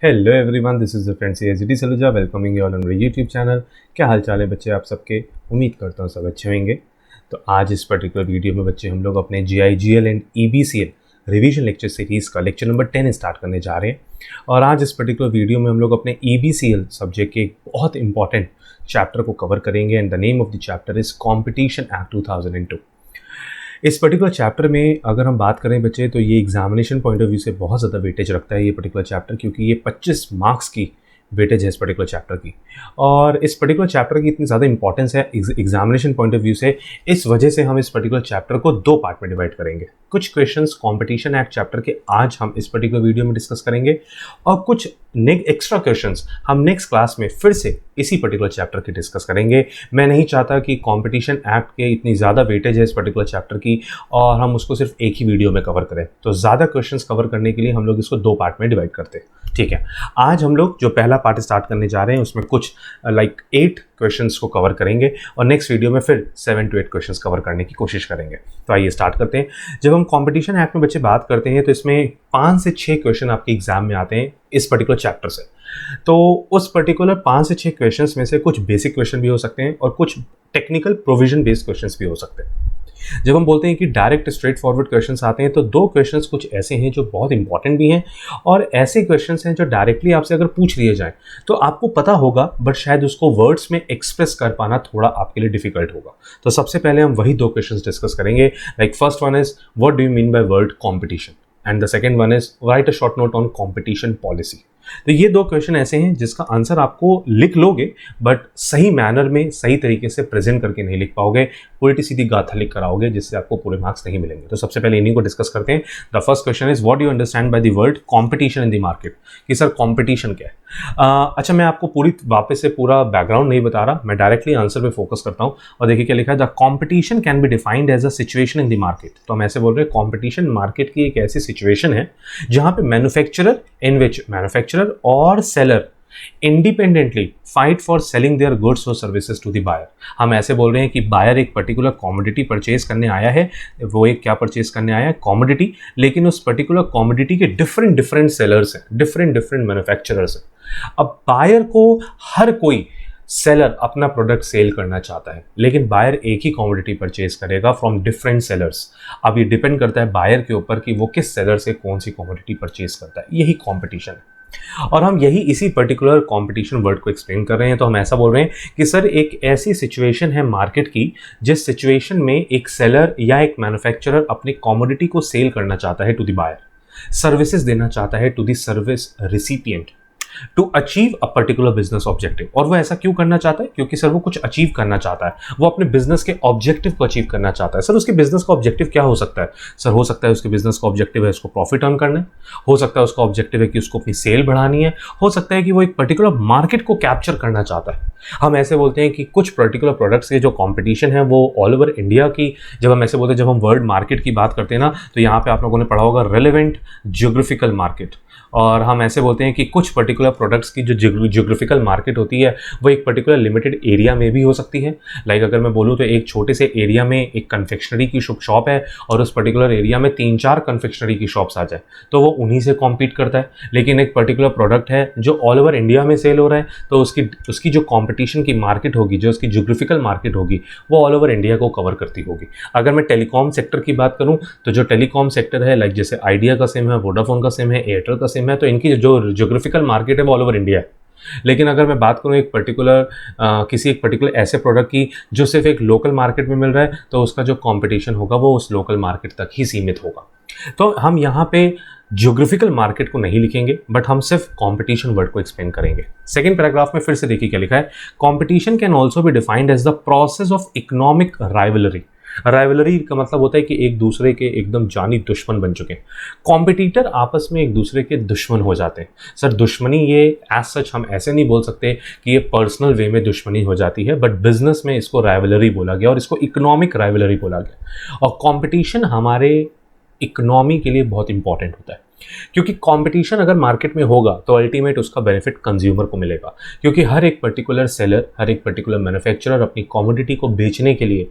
Hello everyone, this is the friend CSD Saluja welcoming you all on my YouTube channel. क्या हाल चाल है बच्चे आप सबके? उम्मीद करता हूँ सब अच्छे होंगे। तो आज इस पर्टिकुलर वीडियो में बच्चे हम लोग अपने GIGL and EBCL revision lecture series का लेक्चर नंबर 10 स्टार्ट करने जा रहे हैं। और आज इस पर्टिकुलर वीडियो में हम लोग अपने EBCL सब्जेक्ट के एक बहुत इंपॉर्टेंट चैप्टर को कवर करेंगे and the name of the chapter is competition act 2002। इस पर्टिकुलर चैप्टर में अगर हम बात करें बच्चे, तो ये एग्जामिनेशन पॉइंट ऑफ व्यू से बहुत ज़्यादा वेटेज रखता है ये पर्टिकुलर चैप्टर, क्योंकि ये 25 मार्क्स की वेटेज है इस पर्टिकुलर चैप्टर की। और इस पर्टिकुलर चैप्टर की इतनी ज़्यादा इंपॉर्टेंस है एग्जामिनेशन पॉइंट ऑफ व्यू से, इस वजह से हम इस पर्टिकुलर चैप्टर को दो पार्ट में डिवाइड करेंगे। कुछ क्वेश्चंस कॉम्पिटिशन एक्ट चैप्टर के आज हम इस पर्टिकुलर वीडियो में डिस्कस करेंगे, और कुछ एक्स्ट्रा क्वेश्चंस हम नेक्स्ट क्लास में फिर से इसी पर्टिकुलर चैप्टर की डिस्कस करेंगे। मैं नहीं चाहता कि कॉम्पिटिशन एक्ट के इतनी ज़्यादा वेटेज है इस पर्टिकुलर चैप्टर की और हम उसको सिर्फ एक ही वीडियो में कवर करें, तो ज़्यादा क्वेश्चंस कवर करने के लिए हम लोग इसको दो पार्ट में डिवाइड करते हैं। ठीक है, आज हम लोग जो पहला पार्ट स्टार्ट करने जा रहे हैं उसमें कुछ 8 क्वेश्चंस को कवर करेंगे और नेक्स्ट वीडियो में फिर 7 to 8 क्वेश्चंस कवर करने की कोशिश करेंगे। तो आइए स्टार्ट करते हैं। जब हम कॉम्पिटिशन एक्ट में बच्चे बात करते हैं तो इसमें 5 से 6 क्वेश्चन आपके एग्जाम में आते हैं इस पर्टिकुलर चैप्टर से। तो उस पर्टिकुलर 5 से 6 क्वेश्चंस में से कुछ बेसिक क्वेश्चन भी हो सकते हैं और कुछ टेक्निकल प्रोविजन बेस्ड क्वेश्चंस भी हो सकते हैं। जब हम बोलते हैं कि डायरेक्ट स्ट्रेट फॉरवर्ड क्वेश्चंस आते हैं, तो दो क्वेश्चंस कुछ ऐसे हैं जो बहुत इंपॉर्टेंट भी हैं और ऐसे क्वेश्चंस हैं जो डायरेक्टली आपसे अगर पूछ लिए जाएं तो आपको पता होगा, बट शायद उसको वर्ड्स में एक्सप्रेस कर पाना थोड़ा आपके लिए डिफिकल्ट होगा। तो सबसे पहले हम वही दो क्वेश्चंस डिस्कस करेंगे। First one is what do you mean by word competition and the second one is right a short note on competition policy. तो ये दो क्वेश्चन ऐसे हैं जिसका आंसर आपको लिख लोगे, बट सही मैनर में सही तरीके से प्रेजेंट करके नहीं लिख पाओगे, उल्टी सीधी गाथा लिख कर आओगे, जिससे आपको पूरे मार्क्स नहीं मिलेंगे। तो सबसे पहले इन्हीं को डिस्कस करते हैं। The first question is what do you understand by the word competition in the market, कि सर कॉम्पिटिशन क्या है। अच्छा, मैं आपको पूरी वापस से पूरा बैकग्राउंड नहीं बता रहा, मैं डायरेक्टली आंसर पे फोकस करता हूँ। और देखिए क्या लिखा है, the competition can be defined as a situation in the market. तो हम ऐसे बोल रहे हैं कॉम्पिटिशन मार्केट की एक ऐसी सिचुएशन है जहां पे मैन्युफैक्चरर और seller independently fight for selling their goods और सर्विसेज टू द बायर। हम ऐसे बोल रहे हैं कि बायर एक पर्टिकुलर कॉमोडिटी परचेज करने आया है, वो एक क्या परचेज करने आया है, कॉमोडिटी, लेकिन उस पर्टिकुलर कॉमोडिटी के डिफरेंट सेलर्स हैं, डिफरेंट मैन्युफैक्चरर्स हैं। अब बायर को हर कोई सेलर अपना प्रोडक्ट सेल करना चाहता है, लेकिन बायर एक ही कॉमोडिटी परचेज करेगा फ्रॉम डिफरेंट सेलर्स। अब ये डिपेंड करता है बायर के ऊपर कि वो किस सेलर से कौन सी कॉमोडिटी परचेज करता है। यही कॉम्पिटिशन है और हम यही इसी पर्टिकुलर कॉम्पिटिशन वर्ड को एक्सप्लेन कर रहे हैं। तो हम ऐसा बोल रहे हैं कि सर एक ऐसी सिचुएशन है मार्केट की जिस सिचुएशन में एक सेलर या एक मैन्युफैक्चरर अपनी कॉमोडिटी को सेल करना चाहता है टू द बायर, सर्विसेज देना चाहता है to the service recipient to achieve a particular business objective. और वो ऐसा क्यों करना चाहता है? क्योंकि सर वो कुछ अचीव करना चाहता है, वो अपने बिजनेस के ऑब्जेक्टिव को अचीव करना चाहता है। सर उसके बिजनेस का ऑब्जेक्टिव क्या हो सकता है? सर हो सकता है उसके बिजनेस का ऑब्जेक्टिव है उसको प्रॉफिट अर्न करना है, हो सकता है उसका ऑब्जेक्टिव है कि उसको अपनी सेल बढ़ानी है, हो सकता है कि वो एक पर्टिकुलर मार्केट को कैप्चर करना चाहता है। हम ऐसे बोलते हैं कि कुछ पर्टिकुलर प्रोडक्ट्स के जो कॉम्पिटिशन है वो ऑल ओवर इंडिया की, जब हम ऐसे बोलते हैं, जब हम वर्ल्ड मार्केट की बात करते हैं ना, तो यहाँ पे आप लोगों ने पढ़ा होगा रेलेवेंट ज्योग्राफिकल मार्केट। और हम ऐसे बोलते हैं कि कुछ पर्टिकुलर प्रोडक्ट्स की जो ज्योग्राफिकल मार्केट होती है वो एक पर्टिकुलर लिमिटेड एरिया में भी हो सकती है। अगर मैं बोलूँ तो एक छोटे से एरिया में एक कन्फेक्शनरी की शॉप है और उस पर्टिकुलर एरिया में 3-4 कन्फेक्शनरी की शॉप्स आ जाए तो वो उन्हीं से कॉम्पीट करता है। लेकिन एक पर्टिकुलर प्रोडक्ट है जो ऑल ओवर इंडिया में सेल हो रहा है, तो उसकी जो कॉम्पिटिशन की मार्केट होगी, जो उसकी ज्योग्राफिकल मार्केट होगी, वो ऑल ओवर इंडिया को कवर करती होगी। अगर मैं टेलीकॉम सेक्टर की बात करूँ तो जो टेलीकॉम सेक्टर है, जैसे आइडिया का सिम है, वोडाफोन का सिम है, एयरटेल का सिम है, तो इनकी जो ज्योग्राफिकल मार्केट है वो ऑल ओवर इंडिया है। लेकिन अगर मैं बात करूं एक पर्टिकुलर किसी एक पर्टिकुलर ऐसे प्रोडक्ट की जो सिर्फ एक लोकल मार्केट में मिल रहा है, तो उसका जो कंपटीशन होगा वो उस लोकल मार्केट तक ही सीमित होगा। तो हम यहाँ पे ज्योग्राफिकल मार्केट को नहीं लिखेंगे, बट हम सिर्फ कंपटीशन वर्ड को एक्सप्लेन करेंगे। सेकंड पैराग्राफ में फिर से देखिए क्या लिखा है, competition can also be defined as the process of economic rivalry. Rivalry का मतलब होता है कि एक दूसरे के एकदम जानी दुश्मन बन चुके हैं, कॉम्पिटिटर आपस में एक दूसरे के दुश्मन हो जाते हैं। सर दुश्मनी ये एज सच हम ऐसे नहीं बोल सकते कि ये पर्सनल वे में दुश्मनी हो जाती है, बट बिजनेस में इसको राइवलरी बोला गया और इसको इकोनॉमिक राइवलरी बोला गया। और कॉम्पिटिशन हमारे इकोनॉमी के लिए बहुत इंपॉर्टेंट होता है। क्योंकि कंपटीशन अगर मार्केट में होगा तो अल्टीमेट उसका बेनिफिट कंज्यूमर को मिलेगा, क्योंकि हर एक पर्टिकुलर सेलर, हर एक पर्टिकुलर मैन्युफैक्चरर अपनी कमोडिटी को बेचने के लिए,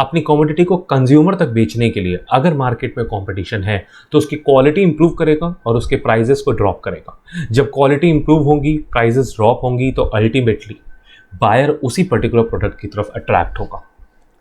अपनी कमोडिटी को कंज्यूमर तक बेचने के लिए अगर मार्केट में कंपटीशन है तो उसकी क्वालिटी इंप्रूव करेगा और उसके प्राइजेस को ड्रॉप करेगा। जब क्वालिटी इंप्रूव होगी, प्राइजेस ड्रॉप होंगी, तो अल्टीमेटली बायर उसी पर्टिकुलर प्रोडक्ट की तरफ अट्रैक्ट होगा।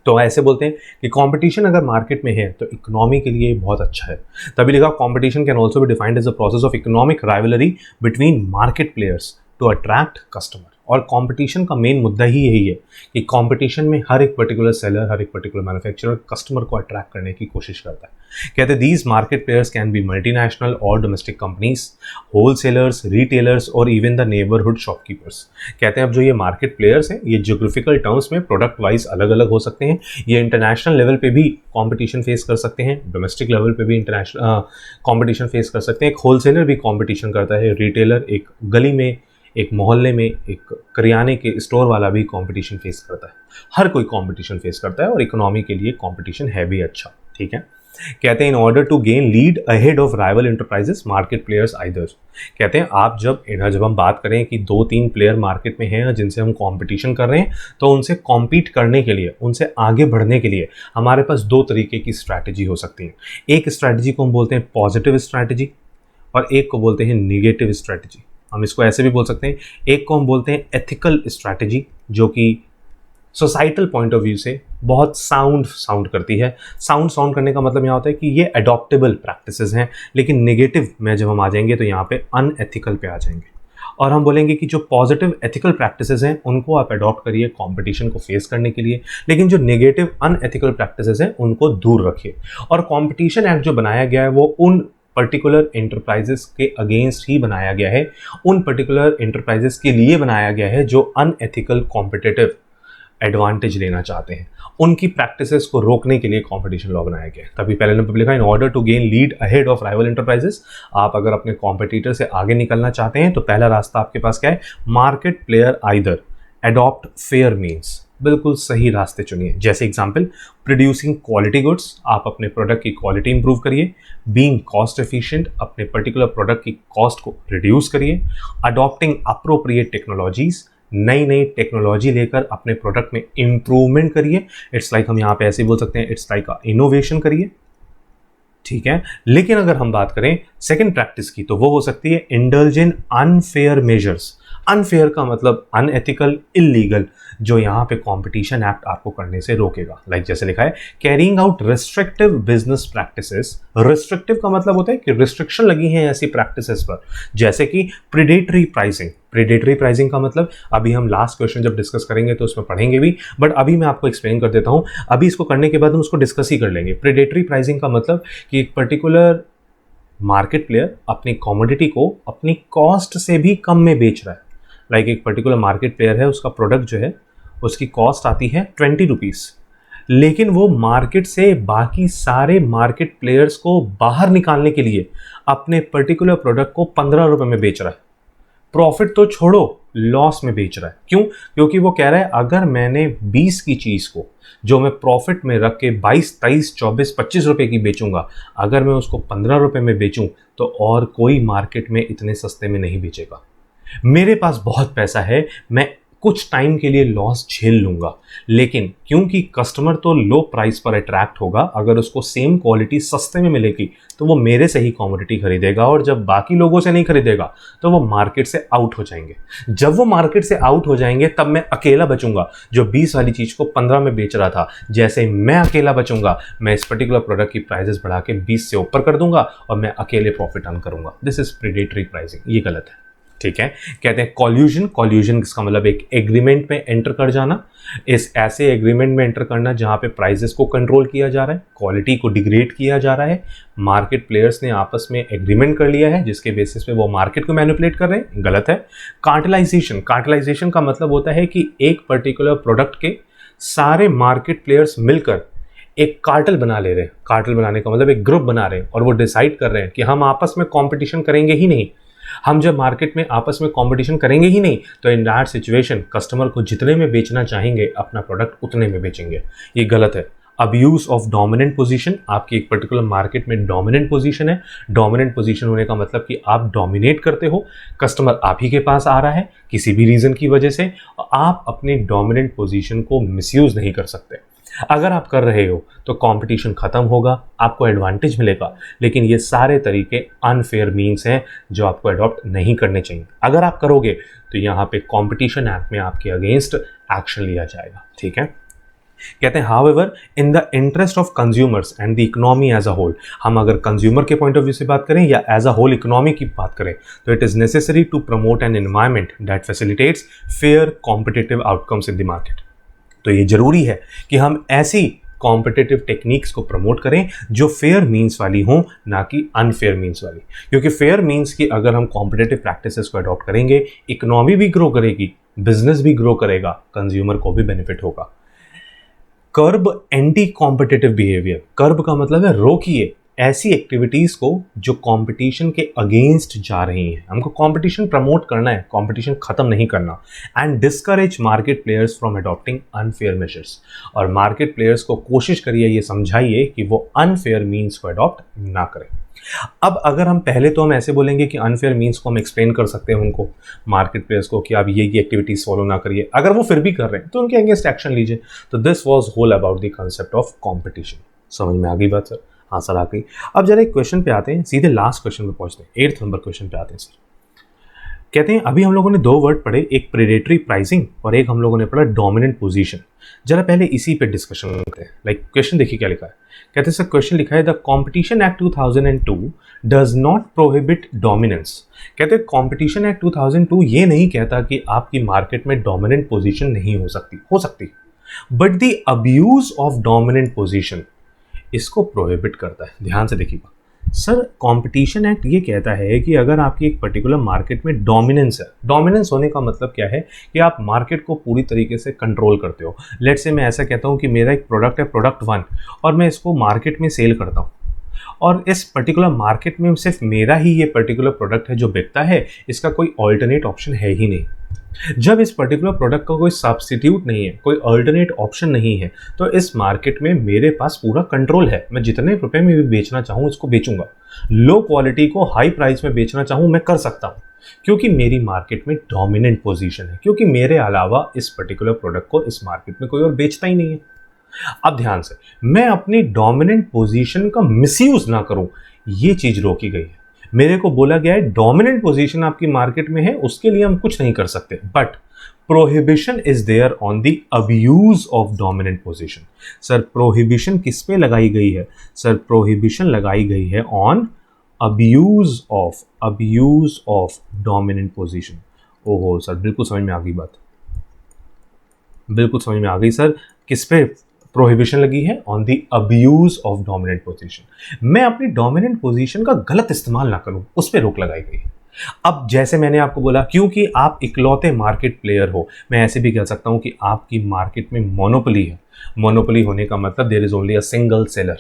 तो ऐसे बोलते हैं कि कंपटीशन अगर मार्केट में है तो इकोनॉमी के लिए बहुत अच्छा है। तभी लिखा competition can also be defined as a process of economic rivalry between market players to attract customer. और कंपटीशन का मेन मुद्दा ही यही है कि कंपटीशन में हर एक पर्टिकुलर सेलर, हर एक पर्टिकुलर मैन्युफैक्चरर कस्टमर को अट्रैक्ट करने की कोशिश करता है। कहते हैं these market players can be multinational और डोमेस्टिक कंपनीज, होलसेलर्स, रिटेलर्स और इवन द नेबरहुड शॉपकीपर्स। कहते हैं अब जो ये मार्केट प्लेयर्स हैं ये ज्योग्राफिकल टर्म्स में प्रोडक्ट वाइज अलग अलग हो सकते हैं, ये इंटरनेशनल लेवल पे भी कंपटीशन फेस कर सकते हैं, डोमेस्टिक लेवल पे भी इंटरनेशनल कंपटीशन फेस कर सकते हैं। एक होलसेलर भी कंपटीशन करता है, रिटेलर एक गली में, एक मोहल्ले में, एक करियाने के स्टोर वाला भी कंपटीशन फेस करता है। हर कोई कंपटीशन फेस करता है और इकोनॉमी के लिए कंपटीशन है भी अच्छा। ठीक है, कहते हैं in order to gain lead ahead of rival enterprises market players either. कहते हैं आप जब हम बात करें कि 2-3 प्लेयर मार्केट में हैं जिनसे हम कंपटीशन कर रहे हैं, तो उनसे कॉम्पीट करने के लिए, उनसे आगे बढ़ने के लिए हमारे पास 2 तरीके की स्ट्रैटेजी हो सकती है। एक स्ट्रैटेजी को हम बोलते हैं पॉजिटिव स्ट्रैटेजी और एक को बोलते हैं निगेटिव स्ट्रैटेजी। हम इसको ऐसे भी बोल सकते हैं, एक को हम बोलते हैं एथिकल स्ट्रैटेजी, जो कि सोसाइटल पॉइंट ऑफ व्यू से बहुत साउंड करती है। साउंड करने का मतलब यहाँ होता है कि ये अडॉप्टेबल प्रैक्टिसेस हैं, लेकिन नेगेटिव में जब हम आ जाएंगे तो यहाँ पे अनएथिकल पे आ जाएंगे और हम बोलेंगे कि जो पॉजिटिव एथिकल प्रैक्टिसेस हैं उनको आप अडॉप्ट करिए कंपटीशन को फेस करने के लिए, लेकिन जो नेगेटिव अनएथिकल प्रैक्टिसेस हैं उनको दूर रखिए। और कंपटीशन एक्ट जो बनाया गया है वो उन पर्टिकुलर एंटरप्राइजेस के अगेंस्ट ही बनाया गया है, उन पर्टिकुलर एंटरप्राइजेस के लिए बनाया गया है जो अनएथिकल कॉम्पिटिटिव एडवांटेज लेना चाहते हैं। उनकी प्रैक्टिसेस को रोकने के लिए कंपटीशन लॉ बनाया गया है। तभी पहले नंबर पर लिखा in order to gain lead ahead of rival enterprises. आप अगर अपने कॉम्पिटिटर से आगे निकलना चाहते हैं तो पहला रास्ता आपके पास क्या है, market player either adopt fair means. बिल्कुल सही रास्ते चुनिए। जैसे एग्जांपल, प्रोड्यूसिंग क्वालिटी गुड्स, आप अपने प्रोडक्ट की क्वालिटी इंप्रूव करिए। बीइंग कॉस्ट एफिशिएंट, अपने पर्टिकुलर प्रोडक्ट की कॉस्ट को रिड्यूस करिए। अडॉप्टिंग अप्रोप्रिएट टेक्नोलॉजीज, नई टेक्नोलॉजी लेकर अपने प्रोडक्ट में इंप्रूवमेंट करिए। इट्स लाइक हम यहाँ पे ऐसे बोल सकते हैं, इट्स लाइक इनोवेशन करिए। ठीक है, लेकिन अगर हम बात करें सेकंड प्रैक्टिस की तो वो हो सकती है indulge in unfair measures. Unfair का मतलब अनएथिकल, इलीगल, जो यहाँ पे कंपटीशन एक्ट आपको करने से रोकेगा। लाइक जैसे लिखा है carrying out restrictive business practices. Restrictive का मतलब होता है कि रिस्ट्रिक्शन लगी है ऐसी प्रैक्टिसेस पर, जैसे कि प्रेडेटरी प्राइसिंग। प्रेडेटरी प्राइसिंग का मतलब अभी हम लास्ट क्वेश्चन जब डिस्कस करेंगे तो उसमें पढ़ेंगे भी, बट अभी मैं आपको एक्सप्लेन कर देता हूं। अभी इसको करने के बाद हम उसको डिस्कस ही कर लेंगे। प्रेडेटरी प्राइसिंग का मतलब कि एक पर्टिकुलर मार्केट प्लेयर अपनी कमोडिटी को अपनी कॉस्ट से भी कम में बेच रहा है। लाइक एक पर्टिकुलर मार्केट प्लेयर है, उसका प्रोडक्ट जो है उसकी कॉस्ट आती है 20 रुपीज़, लेकिन वो मार्केट से बाकी सारे मार्केट प्लेयर्स को बाहर निकालने के लिए अपने पर्टिकुलर प्रोडक्ट को 15 रुपये में बेच रहा है। प्रॉफिट तो छोड़ो, लॉस में बेच रहा है। क्यों? क्योंकि वो कह रहा है अगर मैंने 20 की चीज़ को जो मैं प्रॉफिट में रख के 22, 23, 24, 25 रुपये की बेचूंगा, अगर मैं उसको 15 रुपये में बेचूं तो और कोई मार्केट में इतने सस्ते में नहीं बेचेगा। मेरे पास बहुत पैसा है, मैं कुछ टाइम के लिए लॉस झेल लूंगा, लेकिन क्योंकि कस्टमर तो लो प्राइस पर अट्रैक्ट होगा, अगर उसको सेम क्वालिटी सस्ते में मिलेगी तो वो मेरे से ही कमोडिटी खरीदेगा, और जब बाकी लोगों से नहीं खरीदेगा तो वो मार्केट से आउट हो जाएंगे। जब वो मार्केट से आउट हो जाएंगे तब मैं अकेला बचूंगा जो 20 वाली चीज़ को 15 में बेच रहा था। जैसे मैं अकेला बचूंगा, मैं इस पर्टिकुलर प्रोडक्ट की प्राइजेस बढ़ा के 20 से ऊपर कर दूंगा और मैं अकेले प्रॉफिट अर्न करूंगा। This is predatory pricing. ये गलत है। ठीक है, कहते हैं कॉल्यूजन। कॉल्यूजन इसका मतलब एक एग्रीमेंट में एंटर कर जाना, इस ऐसे एग्रीमेंट में एंटर करना जहां पे प्राइसेस को कंट्रोल किया जा रहा है, क्वालिटी को डिग्रेड किया जा रहा है। मार्केट प्लेयर्स ने आपस में एग्रीमेंट कर लिया है जिसके बेसिस पे वो मार्केट को मैनिपुलेट कर रहे हैं, गलत है। कार्टेलाइजेशन। कार्टेलाइजेशन का मतलब होता है कि एक पर्टिकुलर प्रोडक्ट के सारे मार्केट प्लेयर्स मिलकर एक कार्टेल बना ले रहे हैं। कार्टेल बनाने का मतलब एक ग्रुप बना रहे हैं और वो डिसाइड कर रहे हैं कि हम आपस में कॉम्पिटिशन करेंगे ही नहीं। हम जब मार्केट में आपस में कंपटीशन करेंगे ही नहीं तो इन दैट सिचुएशन कस्टमर को जितने में बेचना चाहेंगे अपना प्रोडक्ट उतने में बेचेंगे। ये गलत है। अब्यूज ऑफ डोमिनेंट पोजीशन, आपकी एक पर्टिकुलर मार्केट में डोमिनेंट पोजीशन है। डोमिनेंट पोजीशन होने का मतलब कि आप डोमिनेट करते हो, कस्टमर आप ही के पास आ रहा है किसी भी रीजन की वजह से, आप अपने डोमिनेंट पोजीशन को मिसयूज नहीं कर सकते। अगर आप कर रहे हो तो कंपटीशन खत्म होगा, आपको एडवांटेज मिलेगा, लेकिन ये सारे तरीके अनफेयर मीन्स हैं जो आपको अडॉप्ट नहीं करने चाहिए। अगर आप करोगे तो यहाँ पे कंपटीशन एक्ट में आपके अगेंस्ट एक्शन लिया जाएगा। ठीक है, कहते हैं however in the interest of consumers and the economy as a whole, हम अगर कंज्यूमर के पॉइंट ऑफ व्यू से बात करें या एज अ होल इकोनॉमी की बात करें, तो it is necessary to promote an environment that facilitates fair competitive outcomes in the market. तो ये जरूरी है कि हम ऐसी कॉम्पिटिटिव टेक्निक्स को प्रमोट करें जो फेयर मीन्स वाली हों, ना कि अनफेयर मीन्स वाली। क्योंकि फेयर मीन्स की अगर हम कॉम्पिटिटिव प्रैक्टिसेस को अडॉप्ट करेंगे, इकोनॉमी भी ग्रो करेगी, बिजनेस भी ग्रो करेगा, कंज्यूमर को भी बेनिफिट होगा। कर्ब एंटी कॉम्पिटिटिव बिहेवियर, कर्ब का मतलब है रोकिए ऐसी एक्टिविटीज को जो कंपटीशन के अगेंस्ट जा रही हैं। हमको कंपटीशन प्रमोट करना है, कंपटीशन खत्म नहीं करना। And discourage market players from adopting unfair measures, और मार्केट प्लेयर्स को कोशिश करिए, ये समझाइए कि वो अनफेयर मीन्स को अडॉप्ट ना करें। अब अगर हम पहले तो हम ऐसे बोलेंगे कि अनफेयर मीन्स को हम एक्सप्लेन कर सकते हैं उनको, मार्केट प्लेयर्स को, कि आप ये एक्टिविटीज फॉलो ना करिए। अगर वो फिर भी कर रहे हैं तो उनके अगेंस्ट एक्शन लीजिए। तो this was whole about the concept of competition. समझ में आ गई बात सर? हाँ सर आ गई। अब जरा एक क्वेश्चन पे आते हैं, सीधे लास्ट क्वेश्चन पे पहुंचते हैं, 8th नंबर क्वेश्चन पे आते हैं सर। कहते हैं अभी हम लोगों ने 2 वर्ड पढ़े, एक प्रेडेटरी प्राइसिंग और एक हम लोगों ने पढ़ा डोमिनेंट पोजीशन। जरा पहले इसी पे डिस्कशन करते हैं। लाइक क्वेश्चन देखिए क्या लिखा है। कहते हैं सर क्वेश्चन लिखा है the competition act 2002 does not prohibit dominance. कहते हैं कॉम्पिटिशन एक्ट 2002 ये नहीं कहता कि आपकी मार्केट में डोमिनेंट पोजीशन नहीं हो सकती, but the abuse of dominant position इसको प्रोहिबिट करता है। ध्यान से देखिएगा सर, कंपटीशन एक्ट ये कहता है कि अगर आपकी एक पर्टिकुलर मार्केट में डोमिनेंस है, डोमिनेंस होने का मतलब क्या है कि आप मार्केट को पूरी तरीके से कंट्रोल करते हो। लेट्स से मैं ऐसा कहता हूँ कि मेरा एक प्रोडक्ट है, प्रोडक्ट 1, और मैं इसको मार्केट में सेल करता हूँ, और इस पर्टिकुलर मार्केट में सिर्फ मेरा ही ये पर्टिकुलर प्रोडक्ट है जो बिकता है, इसका कोई ऑल्टरनेट ऑप्शन है ही नहीं। जब इस पर्टिकुलर प्रोडक्ट का कोई सब्स्टिट्यूट नहीं है, कोई अल्टरनेट ऑप्शन नहीं है, तो इस मार्केट में मेरे पास पूरा कंट्रोल है। मैं जितने रुपए में भी बेचना चाहूँ इसको बेचूंगा, लो क्वालिटी को हाई प्राइस में बेचना चाहूँ मैं कर सकता हूँ, क्योंकि मेरी मार्केट में डोमिनेंट पोजीशन है, क्योंकि मेरे अलावा इस पर्टिकुलर प्रोडक्ट को इस मार्केट में कोई और बेचता ही नहीं है। अब ध्यान से, मैं अपनी डोमिनेंट पोजीशन का मिसयूज ना करूं, ये चीज रोकी गई है। मेरे को बोला गया है डोमिनेंट पोजीशन आपकी मार्केट में है, उसके लिए हम कुछ नहीं कर सकते, but prohibition is there on the abuse of dominant position. Sir prohibition किस पे लगाई गई है? सर प्रोहिबिशन लगाई गई है on abuse of dominant position. ओहो सर, बिल्कुल समझ में आ गई बात, बिल्कुल समझ में आ गई सर। किस पे प्रोहिबिशन लगी है? On the abuse of dominant position. मैं अपनी डोमिनेंट पोजीशन का गलत इस्तेमाल ना करूं, उस पर रोक लगाई गई। अब जैसे मैंने आपको बोला, क्योंकि आप इकलौते मार्केट प्लेयर हो, मैं ऐसे भी कह सकता हूं कि आपकी मार्केट में मोनोपोली है। मोनोपोली होने का मतलब there is only a single seller,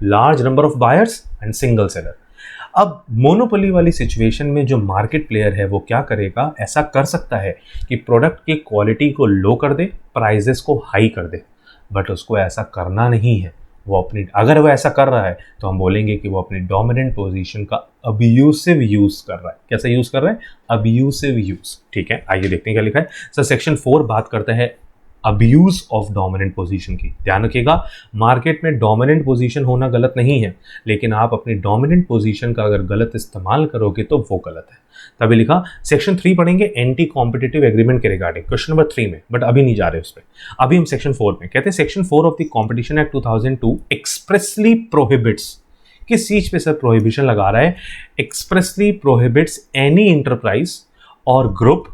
large number of buyers and single seller. अब मोनोपोली वाली सिचुएशन में जो मार्केट प्लेयर है वो क्या करेगा? ऐसा कर सकता है कि प्रोडक्ट की क्वालिटी को लो कर दे, प्राइजेस को हाई कर दे, बट उसको ऐसा करना नहीं है। वो अपनी, अगर वो ऐसा कर रहा है तो हम बोलेंगे कि वो अपनी डोमिनेंट पोजीशन का अब्यूसिव यूज कर रहा है। कैसा यूज कर रहा है? Abusive use. ठीक है, आइए देखते हैं क्या लिखा है। सर सेक्शन 4 बात करता है अब्यूज ऑफ डोमिनेंट पोजीशन की। ध्यान रखिएगा, मार्केट में डोमिनेंट पोजीशन होना गलत नहीं है, लेकिन आप अपनी डोमिनेंट पोजीशन का अगर गलत इस्तेमाल करोगे तो वो गलत है। तभी लिखा सेक्शन 3 पढ़ेंगे एंटी कॉम्पिटिटिव एग्रीमेंट के रिगार्डिंग, क्वेश्चन नंबर 3 में, बट अभी नहीं जा रहे उस पर। अभी हम सेक्शन 4 में कहते हैं section 4 of the competition act 2002 expressly prohibits. किस चीज पे सर प्रोहिबिशन लगा रहा है? एक्सप्रेसली प्रोहिबिट्स एनी इंटरप्राइज और ग्रुप,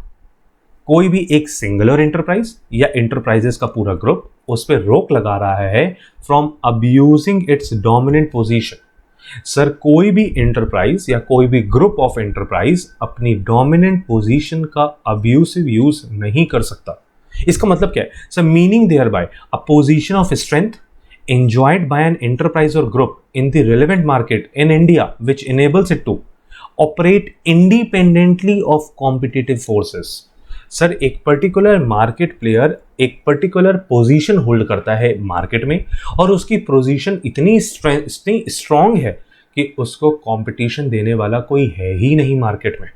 कोई भी एक सिंगुलर इंटरप्राइज या इंटरप्राइजेस का पूरा ग्रुप, उस पर रोक लगा रहा है from abusing its dominant position. Sir कोई भी इंटरप्राइज या कोई भी ग्रुप ऑफ इंटरप्राइज अपनी डोमिनेंट पोजीशन का अब्यूसिव यूज नहीं कर सकता। इसका मतलब क्या है? Sir meaning thereby a position of strength enjoyed by an enterprise or group in the relevant market in India which enables it to operate independently of competitive forces। Sir एक particular market player एक particular position hold करता है market में और उसकी position इतनी strong है कि उसको कंपटीशन देने वाला कोई है ही नहीं मार्केट में।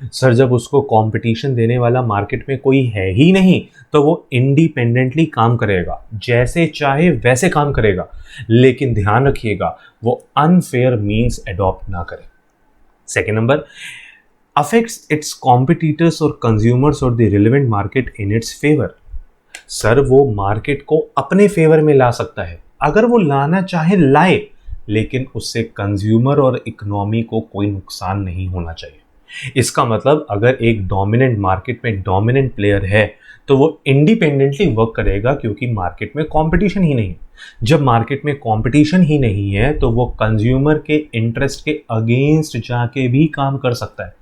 सर जब उसको कंपटीशन देने वाला मार्केट में कोई है ही नहीं तो वो इंडिपेंडेंटली काम करेगा, जैसे चाहे वैसे काम करेगा, लेकिन ध्यान रखिएगा वो अनफेयर मीन्स अडॉप्ट ना करे। Second number, affects its competitors or consumers or the relevant market in its favor। Sir वो मार्केट को अपने फेवर में ला सकता है, अगर वो लाना चाहे लाए, लेकिन उससे कंज्यूमर और इकोनॉमी को कोई नुकसान नहीं होना चाहिए। इसका मतलब अगर एक डोमिनेंट मार्केट में डोमिनेंट प्लेयर है तो वो इंडिपेंडेंटली वर्क करेगा क्योंकि मार्केट में कंपटीशन ही नहीं है। जब मार्केट में कंपटीशन ही नहीं है तो वो कंज्यूमर के इंटरेस्ट के अगेंस्ट जाके भी काम कर सकता है,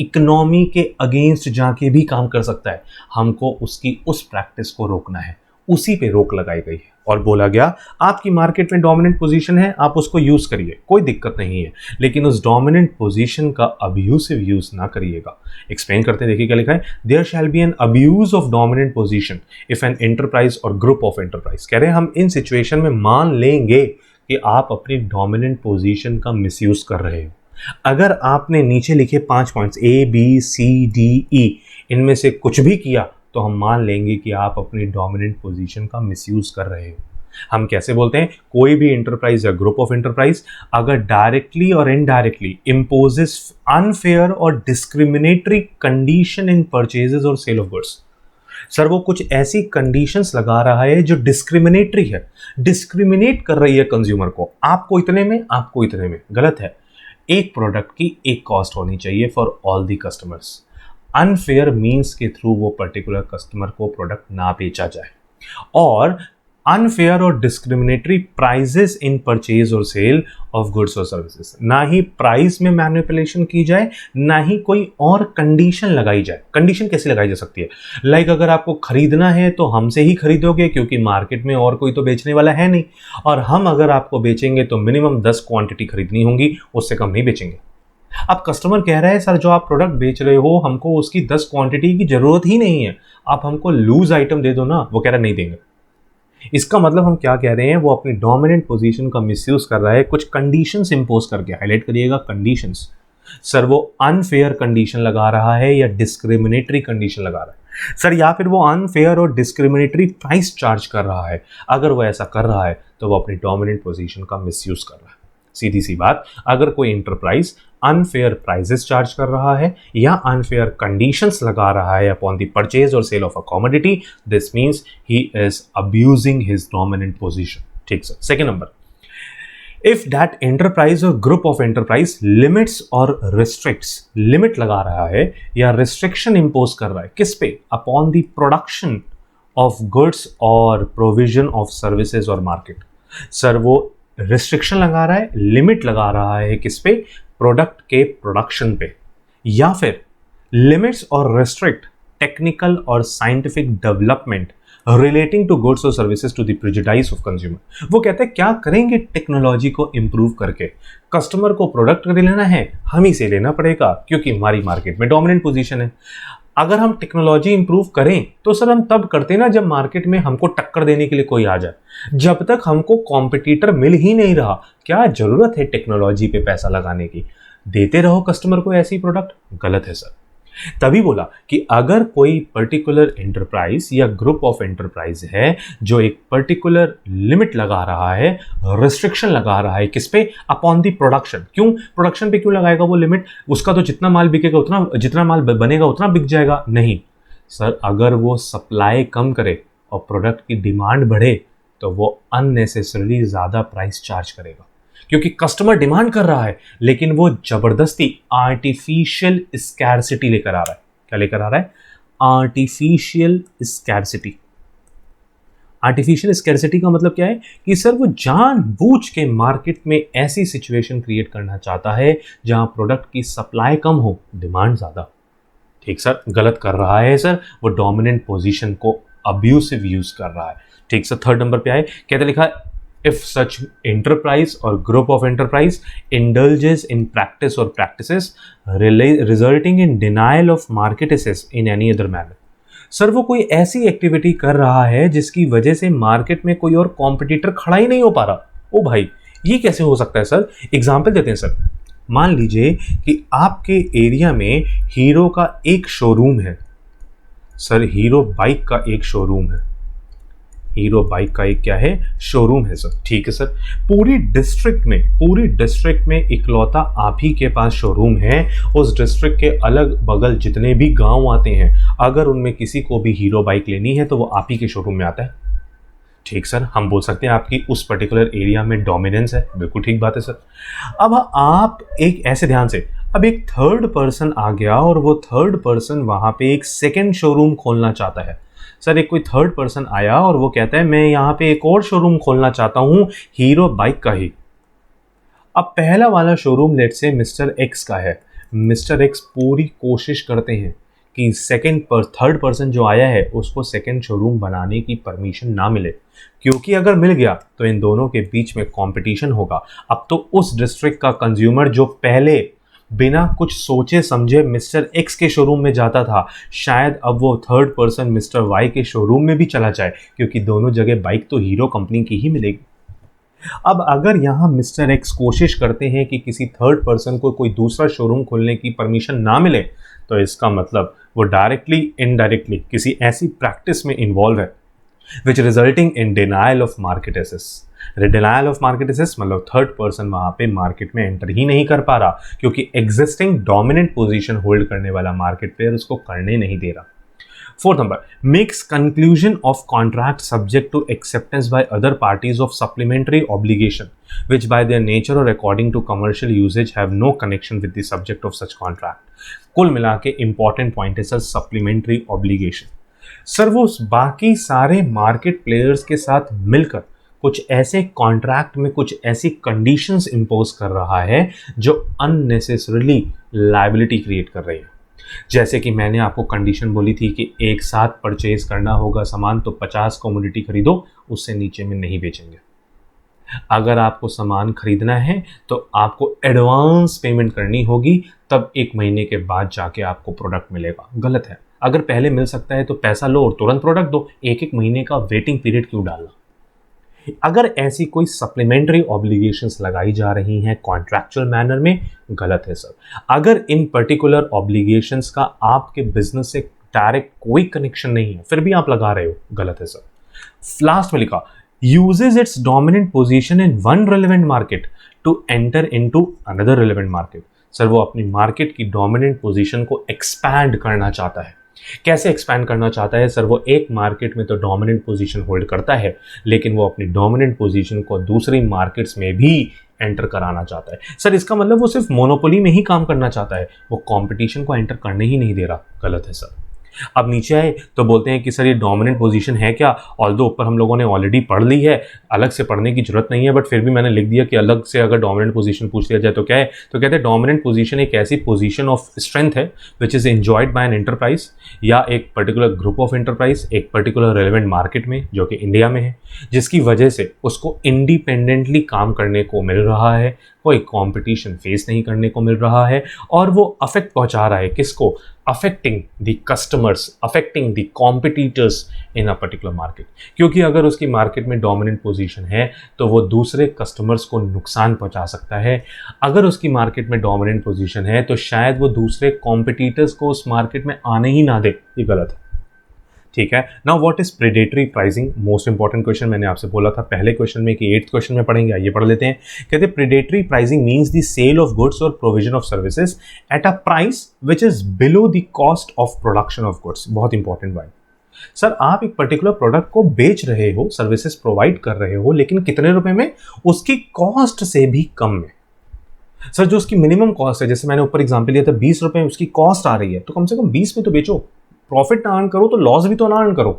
इकोनॉमी के अगेंस्ट जाके भी काम कर सकता है। हमको उसकी उस प्रैक्टिस को रोकना है, उसी पे रोक लगाई गई है और बोला गया आपकी मार्केट में डोमिनेंट पोजीशन है, आप उसको यूज करिए, कोई दिक्कत नहीं है, लेकिन उस डोमिनेंट पोजीशन का अब्यूसिव यूज ना करिएगा। एक्सप्लेन करते हैं, देखिए क्या लिखा है, there shall be an abuse of dominant position if an enterprise और ग्रुप ऑफ एंटरप्राइज। कह रहे हैं हम इन सिचुएशन में मान लेंगे कि आप अपनी डोमिनेंट पोजीशन का मिसयूज कर रहे हो। अगर आपने नीचे लिखे 5 पॉइंट्स ABCDE इनमें से कुछ भी किया तो हम मान लेंगे कि आप अपनी डोमिनेंट पोजीशन का मिसयूज कर रहे हो। हम कैसे बोलते हैं, कोई भी इंटरप्राइज या ग्रुप ऑफ एंटरप्राइज अगर डायरेक्टली और इनडायरेक्टली इंपोजेस अनफेयर और डिस्क्रिमिनेटरी कंडीशन इन परचेजेस और सेल ऑफ गुड्स। सर वो कुछ ऐसी कंडीशंस लगा रहा है जो डिस्क्रिमिनेटरी है, डिस्क्रिमिनेट कर रही है कंज्यूमर को, आपको इतने में, आपको इतने में। गलत है। एक प्रोडक्ट की एक कॉस्ट होनी चाहिए for all the customers. Unfair means के थ्रू वो पर्टिकुलर कस्टमर को प्रोडक्ट ना बेचा जाए, और अनफेयर और डिस्क्रिमिनेटरी प्राइजेस इन परचेज और सेल ऑफ गुड्स और सर्विसेज। ना ही प्राइस में मैनिपुलेशन की जाए, ना ही कोई और कंडीशन लगाई जाए। कंडीशन कैसे लगाई जा सकती है, लाइक अगर आपको खरीदना है तो हमसे ही खरीदोगे क्योंकि मार्केट में और कोई तो बेचने वाला है नहीं, और हम अगर आपको बेचेंगे तो मिनिमम 10 क्वांटिटी खरीदनी होंगी, उससे कम नहीं बेचेंगे। अब कस्टमर कह रहा है सर जो आप प्रोडक्ट बेच रहे हो हमको उसकी 10 क्वांटिटी की जरूरत ही नहीं है, आप हमको लूज आइटम दे दो ना। वो कह रहा नहीं देंगे। इसका मतलब हम क्या कह रहे हैं, वो अपनी डोमिनेंट पोजीशन का मिसयूज कर रहा है, कुछ कंडीशंस इंपोज करके। हाईलाइट करिएगा कंडीशंस। सर वो अनफेयर कंडीशन लगा रहा है या डिस्क्रिमिनेटरी कंडीशन लगा रहा है सर, या फिर वो अनफेयर और डिस्क्रिमिनेटरी प्राइस चार्ज कर रहा है। अगर वो ऐसा कर रहा है तो वो अपनी डोमिनेंट पोजीशन का मिसयूज कर रहा है। सीधी सी बात, अगर कोई इंटरप्राइज अनफेयर प्राइजेस चार्ज कर रहा है या अनफेयर कंडीशंस लगा रहा है अपॉन द परचेज और sale of a commodity, this means he is abusing his dominant position. ठीक sir. Second number, if that enterprise और ग्रुप ऑफ एंटरप्राइज लिमिट्स और रिस्ट्रिक्ट्स, लिमिट लगा रहा है या रिस्ट्रिक्शन इंपोज कर रहा है किस पे, upon the production of goods और प्रोविजन ऑफ सर्विसेज और मार्केट। सर वो रिस्ट्रिक्शन लगा रहा है, लिमिट लगा रहा है किस पे, प्रोडक्ट के प्रोडक्शन पे, या फिर लिमिट्स और रेस्ट्रिक्ट टेक्निकल और scientific development relating to goods और services to the prejudice of consumer. वो कहते हैं क्या करेंगे टेक्नोलॉजी को इंप्रूव करके, कस्टमर को प्रोडक्ट लेना है हम ही से लेना पड़ेगा क्योंकि हमारी मार्केट में डोमिनेंट पोजीशन है। अगर हम टेक्नोलॉजी इंप्रूव करें तो सर हम तब करते ना जब मार्केट में हमको टक्कर देने के लिए कोई आ जाए। जब तक हमको कॉम्पिटिटर मिल ही नहीं रहा, क्या जरूरत है टेक्नोलॉजी पे पैसा लगाने की, देते रहो कस्टमर को ऐसी प्रोडक्ट। गलत है सर। तभी बोला कि अगर कोई पर्टिकुलर एंटरप्राइज या ग्रुप ऑफ एंटरप्राइज है जो एक पर्टिकुलर लिमिट लगा रहा है, रिस्ट्रिक्शन लगा रहा है किस पे, अपॉन दी प्रोडक्शन। क्यों प्रोडक्शन पे क्यों लगाएगा वो लिमिट, उसका तो जितना माल बिकेगा उतना, जितना माल बनेगा उतना बिक जाएगा। नहीं सर, अगर वो सप्लाई कम करे और प्रोडक्ट की डिमांड बढ़े तो वो अननेसेसरली ज़्यादा प्राइस चार्ज करेगा क्योंकि कस्टमर डिमांड कर रहा है, लेकिन वो जबरदस्ती आर्टिफिशियल स्कैरसिटी लेकर आ रहा है। क्या लेकर आ रहा है, आर्टिफिशियल स्कैरसिटी। आर्टिफिशियल स्कैरसिटी का मतलब क्या है कि सर वो जानबूझ के मार्केट में ऐसी सिचुएशन क्रिएट करना चाहता है जहां प्रोडक्ट की सप्लाई कम हो, डिमांड ज्यादा। ठीक सर, गलत कर रहा है सर, वो डोमिनेंट पोजीशन को अब्यूसिव यूज कर रहा है। ठीक सर। थर्ड नंबर पे आए, कहते लिखा if such enterprise or group of enterprise indulges in practice or practices resulting in denial of market access in any other manner. Sir वो कोई ऐसी एक्टिविटी कर रहा है जिसकी वजह से मार्केट में कोई और कॉम्पिटिटर खड़ा ही नहीं हो पा रहा। ओ भाई, ये कैसे हो सकता है सर? एग्जाम्पल देते हैं सर। मान लीजिए कि आपके एरिया में हीरो का एक शोरूम है सर, हीरो बाइक का एक शोरूम है, हीरो बाइक का एक क्या है, शोरूम है सर। ठीक है सर, पूरी डिस्ट्रिक्ट में इकलौता आप ही के पास शोरूम है। उस डिस्ट्रिक्ट के अलग बगल जितने भी गांव आते हैं, अगर उनमें किसी को भी हीरो बाइक लेनी है तो वो आप ही के शोरूम में आता है। ठीक सर, हम बोल सकते हैं आपकी उस पर्टिकुलर एरिया में डोमिनेंस है। बिल्कुल ठीक बात है सर। अब आप एक ऐसे ध्यान से, अब एक थर्ड पर्सन आ गया और वो थर्ड पर्सन वहां पे एक सेकेंड शोरूम खोलना चाहता है। सर एक कोई थर्ड पर्सन आया और वो कहता है मैं यहाँ पे एक और शोरूम खोलना चाहता हूँ हीरो बाइक का ही। अब पहला वाला शोरूम लेट से मिस्टर एक्स का है। मिस्टर एक्स पूरी कोशिश करते हैं कि थर्ड पर्सन जो आया है उसको सेकेंड शोरूम बनाने की परमिशन ना मिले, क्योंकि अगर मिल गया तो इन दोनों के बीच में कंपटीशन होगा। अब तो उस डिस्ट्रिक्ट का कंज्यूमर जो पहले बिना कुछ सोचे समझे मिस्टर एक्स के शोरूम में जाता था, शायद अब वो थर्ड पर्सन मिस्टर वाई के शोरूम में भी चला जाए, क्योंकि दोनों जगह बाइक तो हीरो कंपनी की ही मिलेगी। अब अगर यहाँ मिस्टर एक्स कोशिश करते हैं कि किसी थर्ड पर्सन को कोई दूसरा शोरूम खोलने की परमिशन ना मिले, तो इसका मतलब वो डायरेक्टली इनडायरेक्टली किसी ऐसी प्रैक्टिस में इन्वॉल्व है which resulting in denial of market access. Denial of market access मतलब थर्ड पर्सन वहां पे मार्केट में एंटर ही नहीं कर पा रहा, क्योंकि एग्जिस्टिंग डोमिनेंट पोजीशन होल्ड करने वाला मार्केट प्लेयर उसको करने नहीं दे रहा। Fourth number, makes conclusion of contract subject to acceptance by other parties of supplementary obligation which by their nature or according to commercial usage have no connection with the subject of such contract. कुल मिला के important point है sir supplementary obligation. Sir वो बाकी सारे market players के साथ मिलकर कुछ ऐसे कॉन्ट्रैक्ट में कुछ ऐसी कंडीशंस इंपोज कर रहा है जो अननेसेसरली लायबिलिटी क्रिएट कर रही है। जैसे कि मैंने आपको कंडीशन बोली थी कि एक साथ परचेज करना होगा सामान, तो 50 कमोडिटी खरीदो, उससे नीचे में नहीं बेचेंगे। अगर आपको सामान खरीदना है तो आपको एडवांस पेमेंट करनी होगी, तब 1 महीने के बाद जाके आपको प्रोडक्ट मिलेगा। गलत है। अगर पहले मिल सकता है तो पैसा लो और तुरंत प्रोडक्ट दो, 1 महीने का वेटिंग पीरियड क्यों डालना। अगर ऐसी कोई सप्लीमेंट्री ऑब्लिगेशंस लगाई जा रही हैं कॉन्ट्रैक्चुअल मैनर में, गलत है सर। अगर इन पर्टिकुलर ऑब्लिगेशंस का आपके बिजनेस से डायरेक्ट कोई कनेक्शन नहीं है फिर भी आप लगा रहे हो, गलत है सर। लास्ट में लिखा uses its dominant position in one relevant market to enter into another relevant market। Sir वो अपनी मार्केट की डोमिनेंट पोजीशन को एक्सपैंड करना चाहता है। कैसे एक्सपैंड करना चाहता है सर? वो एक मार्केट में तो डोमिनेंट पोजीशन होल्ड करता है, लेकिन वो अपनी डोमिनेंट पोजीशन को दूसरी मार्केट्स में भी एंटर कराना चाहता है। सर इसका मतलब वो सिर्फ मोनोपोली में ही काम करना चाहता है, वो कंपटीशन को एंटर करने ही नहीं दे रहा। गलत है सर। अब नीचे आए तो बोलते हैं कि सर ये डोमिनेंट पोजीशन है क्या? ऑल्दो ऊपर हम लोगों ने ऑलरेडी पढ़ ली है, अलग से पढ़ने की जरूरत नहीं है, बट फिर भी मैंने लिख दिया कि अलग से अगर डोमिनेंट पोजीशन पूछ लिया जाए तो क्या है, तो कहते हैं डोमिनेंट पोजीशन एक ऐसी पोजीशन ऑफ स्ट्रेंथ है which is enjoyed by an enterprise या एक पर्टिकुलर ग्रुप ऑफ एंटरप्राइज एक पर्टिकुलर रेलेवेंट मार्केट में जो कि इंडिया में है, जिसकी वजह से उसको इंडिपेंडेंटली काम करने को मिल रहा है, कोई कंपटीशन फेस नहीं करने को मिल रहा है, और वो अफेक्ट पहुंचा रहा है किसको? Affecting the customers, affecting the competitors in a particular market. क्योंकि अगर उसकी मार्केट में डोमिनेंट पोजीशन है तो वो दूसरे कस्टमर्स को नुकसान पहुंचा सकता है। अगर उसकी मार्केट में डोमिनेंट पोजीशन है तो शायद वो दूसरे कॉम्पिटिटर्स को उस मार्केट में आने ही ना दे। ये गलत है। ठीक है। Now what is predatory pricing? Most important question मैंने आपसे बोला था पहले क्वेश्चन में कि 8th क्वेश्चन में पढ़ेंगे, आइए पढ़ लेते हैं। कहते हैं predatory pricing means the sale of goods और provision of services at a price which is below the cost of production of goods. बहुत इंपॉर्टेंट बात सर, आप एक पर्टिकुलर प्रोडक्ट को बेच रहे हो, सर्विसेज प्रोवाइड कर रहे हो, लेकिन कितने रुपए में? उसकी कॉस्ट से भी कम में। सर जो उसकी मिनिमम कॉस्ट है, जैसे मैंने ऊपर एग्जांपल लिया था 20 रुपए उसकी कॉस्ट आ रही है, तो कम से कम 20 में तो बेचो। प्रॉफिट ना अर्न करो तो लॉस भी तो ना अर्न करो,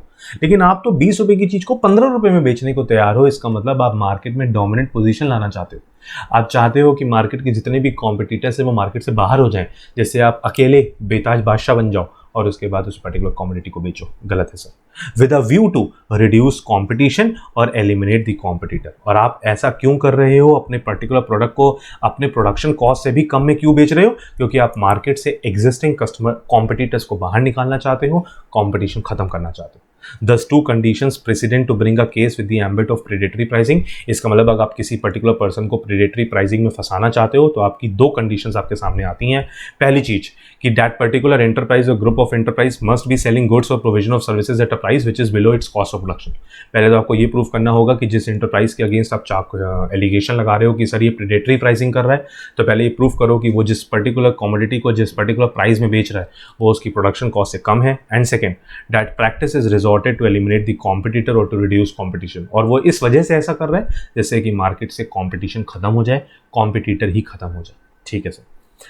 लेकिन आप तो 20 रुपए की चीज को 15 रुपए में बेचने को तैयार हो। इसका मतलब आप मार्केट में डोमिनेंट पोजीशन लाना चाहते हो। आप चाहते हो कि मार्केट के जितने भी कॉम्पिटिटर्स है वो मार्केट से बाहर हो जाएं, जैसे आप अकेले बेताज बादशाह बन जाओ और उसके बाद उस पर्टिकुलर कमोडिटी को बेचो, गलत है sir. With a view to reduce competition और एलिमिनेट द कॉम्पिटिटर। और आप ऐसा क्यों कर रहे हो, अपने पर्टिकुलर प्रोडक्ट को अपने प्रोडक्शन कॉस्ट से भी कम में क्यों बेच रहे हो? क्योंकि आप मार्केट से एग्जिस्टिंग कस्टमर कॉम्पिटिटर्स को बाहर निकालना चाहते हो, कॉम्पिटिशन खत्म करना चाहते हो। Thus two conditions precedent to bring a case with the ambit of predatory pricing। इसका मतलब अगर आप किसी पर्टिकुलर पर्सन को प्रेडेटरी प्राइसिंग में फंसाना चाहते हो तो आपकी दो कंडीशंस आपके सामने आती हैं। पहली चीज कि दैट पर्टिकुलर एंटरप्राइज और group of enterprise must be selling goods और provision of services at a price which is below its cost of production. पहले तो आपको ये प्रूव करना होगा कि जिस एंटरप्राइज के अगेंस्ट आप एलिगेशन लगा रहे हो कि सर ये प्रेडेटरी प्राइसिंग कर रहा है, तो पहले ये प्रूव करो कि वो जिस पर्टिकुलर कमोडिटी को जिस पर्टिकुलर प्राइस में बेच रहा है वो उसकी प्रोडक्शन कॉस्ट से कम है। And second, that practice is resorted to eliminate the competitor और टू रिड्यूस कॉम्पिटिशन। और वो इस वजह से ऐसा कर रहा है जैसे कि मार्केट से कॉम्पिटिशन खत्म हो जाए, कॉम्पिटिटर ही खत्म हो जाए। ठीक है सर,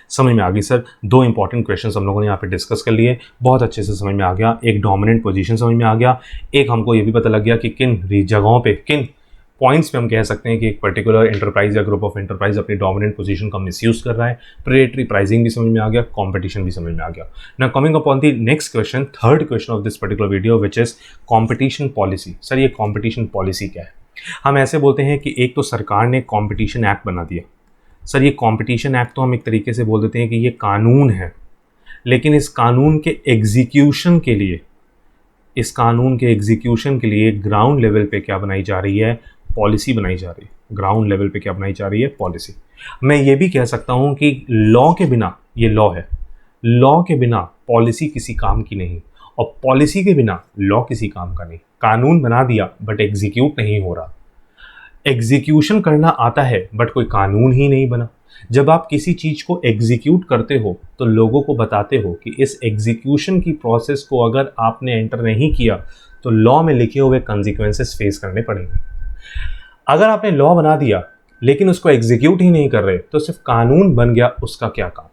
समझ में आ गई सर। दो इंपॉर्टेंट क्वेश्चंस हम लोगों ने यहाँ पे डिस्कस कर लिए, बहुत अच्छे से समझ में आ गया। एक डोमिनेंट पोजीशन समझ में आ गया, एक हमको ये भी पता लग गया कि किन जगहों पे, किन पॉइंट्स पे हम कह सकते हैं कि एक पर्टिकुलर एंटरप्राइज या ग्रुप ऑफ एंटरप्राइज अपनी डोमिनेंट पोजीशन का मिसयूज कर रहा है। प्रेडेटरी प्राइसिंग भी समझ में आ गया, कंपटीशन भी समझ में आ गया। Now coming upon the next question, third question of this particular video which is competition policy. Sir ये कंपटीशन पॉलिसी क्या है? हम ऐसे बोलते हैं कि एक तो सरकार ने कंपटीशन एक्ट बना दिया। सर ये कंपटीशन एक्ट तो हम एक तरीके से बोल देते हैं कि ये कानून है, लेकिन इस कानून के एग्जीक्यूशन के लिए, इस कानून के एग्जीक्यूशन के लिए ग्राउंड लेवल पे क्या बनाई जा रही है? पॉलिसी बनाई जा रही है। ग्राउंड लेवल पे क्या बनाई जा रही है? पॉलिसी। मैं ये भी कह सकता हूं कि लॉ के बिना, ये लॉ है, लॉ के बिना पॉलिसी किसी काम की नहीं, और पॉलिसी के बिना लॉ किसी काम का नहीं। कानून बना दिया बट एग्जीक्यूट नहीं हो रहा, एग्जीक्यूशन करना आता है बट कोई कानून ही नहीं बना। जब आप किसी चीज को एग्जीक्यूट करते हो तो लोगों को बताते हो कि इस एग्जीक्यूशन की प्रोसेस को अगर आपने एंटर नहीं किया तो लॉ में लिखे हुए कॉन्सिक्वेंसेस फेस करने पड़ेंगे। अगर आपने लॉ बना दिया लेकिन उसको एग्जीक्यूट ही नहीं कर रहे तो सिर्फ कानून बन गया, उसका क्या काम?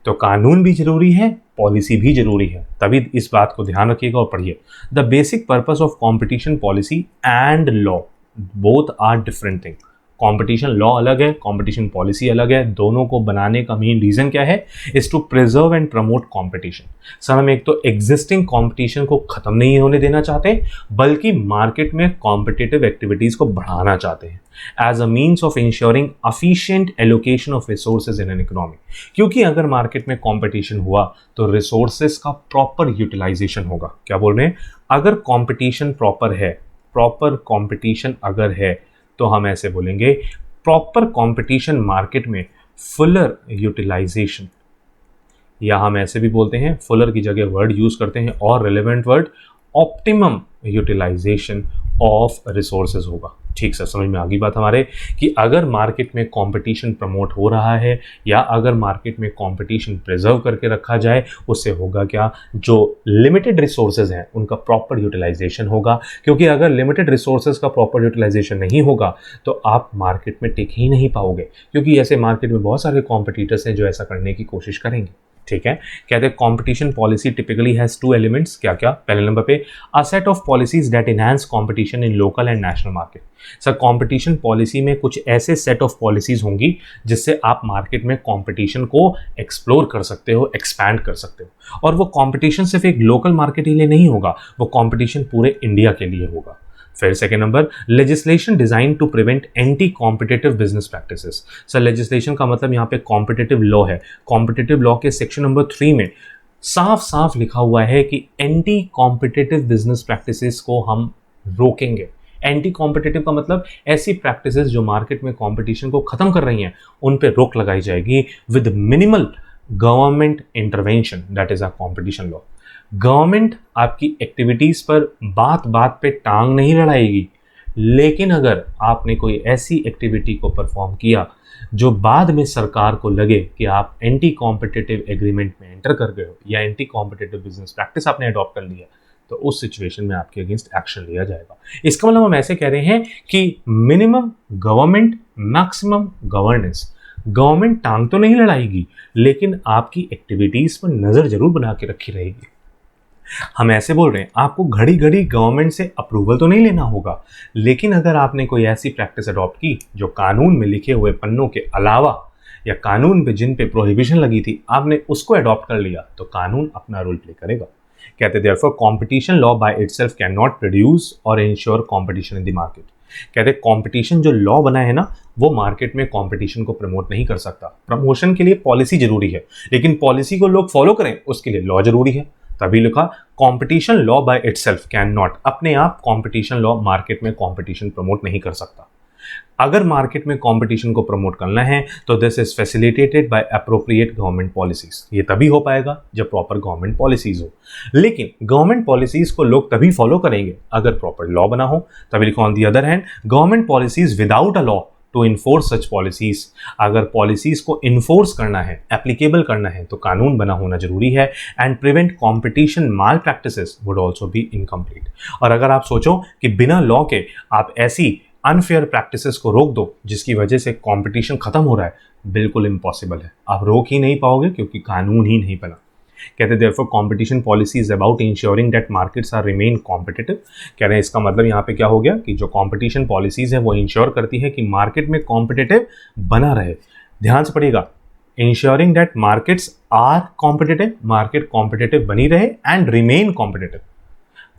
तो कानून भी जरूरी है, पॉलिसी भी जरूरी है, तभी इस बात को ध्यान रखिएगा और पढ़िए। The basic purpose of competition policy and law both are different thing. Competition law अलग है, कंपटीशन पॉलिसी अलग है। दोनों को बनाने का मेन रीजन क्या है? Is to preserve and promote competition. Sir हम एक तो एग्जिस्टिंग कंपटीशन को खत्म नहीं होने देना चाहते, बल्कि मार्केट में कॉम्पिटिटिव एक्टिविटीज को बढ़ाना चाहते हैं as a means of ensuring efficient allocation of resources in an economy. क्योंकि अगर मार्केट में कंपटीशन हुआ तो रिसोर्सेज का प्रॉपर यूटिलाइजेशन होगा। क्या बोल रहे हैं? अगर कंपटीशन प्रॉपर है, प्रॉपर कंपटीशन अगर है तो हम ऐसे बोलेंगे प्रॉपर कंपटीशन मार्केट में फुलर यूटिलाइजेशन, या हम ऐसे भी बोलते हैं, फुलर की जगह वर्ड यूज करते हैं और relevant word optimum utilization of resources होगा। ठीक सर, समझ में आ गई बात हमारे कि अगर मार्केट में कंपटीशन प्रमोट हो रहा है या अगर मार्केट में कंपटीशन प्रिजर्व करके रखा जाए, उससे होगा क्या? जो लिमिटेड रिसोर्सेज हैं उनका प्रॉपर यूटिलाइजेशन होगा। क्योंकि अगर लिमिटेड रिसोर्सेज का प्रॉपर यूटिलाइजेशन नहीं होगा तो आप मार्केट में टिक ही नहीं पाओगे, क्योंकि ऐसे मार्केट में बहुत सारे कॉम्पिटिटर्स हैं जो ऐसा करने की कोशिश करेंगे। ठीक है, कहते हैं competition policy typically has two elements. क्या क्या? पहले नंबर पे a set of policies that enhance competition in local and national market. Sir competition policy में कुछ ऐसे सेट ऑफ पॉलिसीज होंगी जिससे आप मार्केट में कंपटीशन को एक्सप्लोर कर सकते हो, एक्सपैंड कर सकते हो। और वो कंपटीशन सिर्फ एक लोकल मार्केट के लिए नहीं होगा, वो कंपटीशन पूरे इंडिया के लिए होगा। फिर second number, legislation design to prevent anti competitive business practices. Sir legislation का मतलब यहाँ पे कॉम्पिटेटिव लॉ है। कॉम्पिटेटिव लॉ के सेक्शन नंबर 3 में साफ साफ लिखा हुआ है कि एंटी कॉम्पिटेटिव बिजनेस प्रैक्टिसेस को हम रोकेंगे। एंटी कॉम्पिटेटिव का मतलब ऐसी प्रैक्टिसेस जो मार्केट में कॉम्पिटिशन को खत्म कर रही हैं, उन पे रोक लगाई जाएगी with minimal government intervention, that is a competition law. Government आपकी एक्टिविटीज पर बात बात पे टांग नहीं लड़ाएगी, लेकिन अगर आपने कोई ऐसी एक्टिविटी को परफॉर्म किया जो बाद में सरकार को लगे कि आप एंटी कॉम्पिटिटिव एग्रीमेंट में एंटर कर गए हो या एंटी कॉम्पिटिटिव बिजनेस प्रैक्टिस आपने अडॉप्ट कर लिया, तो उस सिचुएशन में आपके अगेंस्ट एक्शन लिया जाएगा। इसका मतलब हम ऐसे कह रहे हैं कि minimum government, maximum governance. Government टांग तो नहीं लड़ाएगी, लेकिन आपकी एक्टिविटीज पर नजर जरूर बना के रखी रहेगी। हम ऐसे बोल रहे हैं, आपको घड़ी घड़ी गवर्नमेंट से अप्रूवल तो नहीं लेना होगा, लेकिन अगर आपने कोई ऐसी प्रैक्टिस अडॉप्ट की जो कानून में लिखे हुए पन्नों के अलावा या कानून पे जिन पे प्रोहिबिशन लगी थी आपने उसको अडॉप्ट कर लिया तो कानून अपना रोल प्ले करेगा। कहते therefore competition law by itself can not produce और ensure competition in the market. कहते कंपटीशन जो लॉ बना है ना वो मार्केट में कंपटीशन को प्रमोट नहीं कर सकता। प्रमोशन के लिए पॉलिसी जरूरी है, लेकिन पॉलिसी को लोग फॉलो करें उसके लिए लॉ जरूरी है। तभी लिखा competition law by itself can not, अपने आप कंपटीशन लॉ मार्केट में कंपटीशन प्रमोट नहीं कर सकता। अगर मार्केट में कंपटीशन को प्रमोट करना है तो this is facilitated bye appropriate government policies. ये तभी हो पाएगा जब प्रॉपर गवर्नमेंट पॉलिसीज हो, लेकिन गवर्नमेंट पॉलिसीज को लोग तभी फॉलो करेंगे अगर प्रॉपर लॉ बना हो। तभी लिखो on the other hand government policies without a law to enforce such policies. अगर पॉलिसीज को इन्फोर्स करना है, एप्लीकेबल करना है तो कानून बना होना जरूरी है। And prevent competition mall practices would also be incomplete. और अगर आप सोचो कि बिना लॉ के आप ऐसी अनफेयर प्रैक्टिसेस को रोक दो जिसकी वजह से कंपटीशन खत्म हो रहा है, बिल्कुल इम्पॉसिबल है, आप रोक ही नहीं पाओगे क्योंकि कानून ही नहीं बना। कहते हैं therefore competition policy is about ensuring that markets are remain competitive. कह रहे हैं इसका मतलब यहाँ पे क्या हो गया कि जो कंपटीशन पॉलिसीज है वो इंश्योर करती है कि मार्केट में कॉम्पिटिटिव बना रहे। ध्यान से पढ़िएगा, ensuring that markets are competitive, market competitive बनी रहे एंड रिमेन कॉम्पिटिटिव,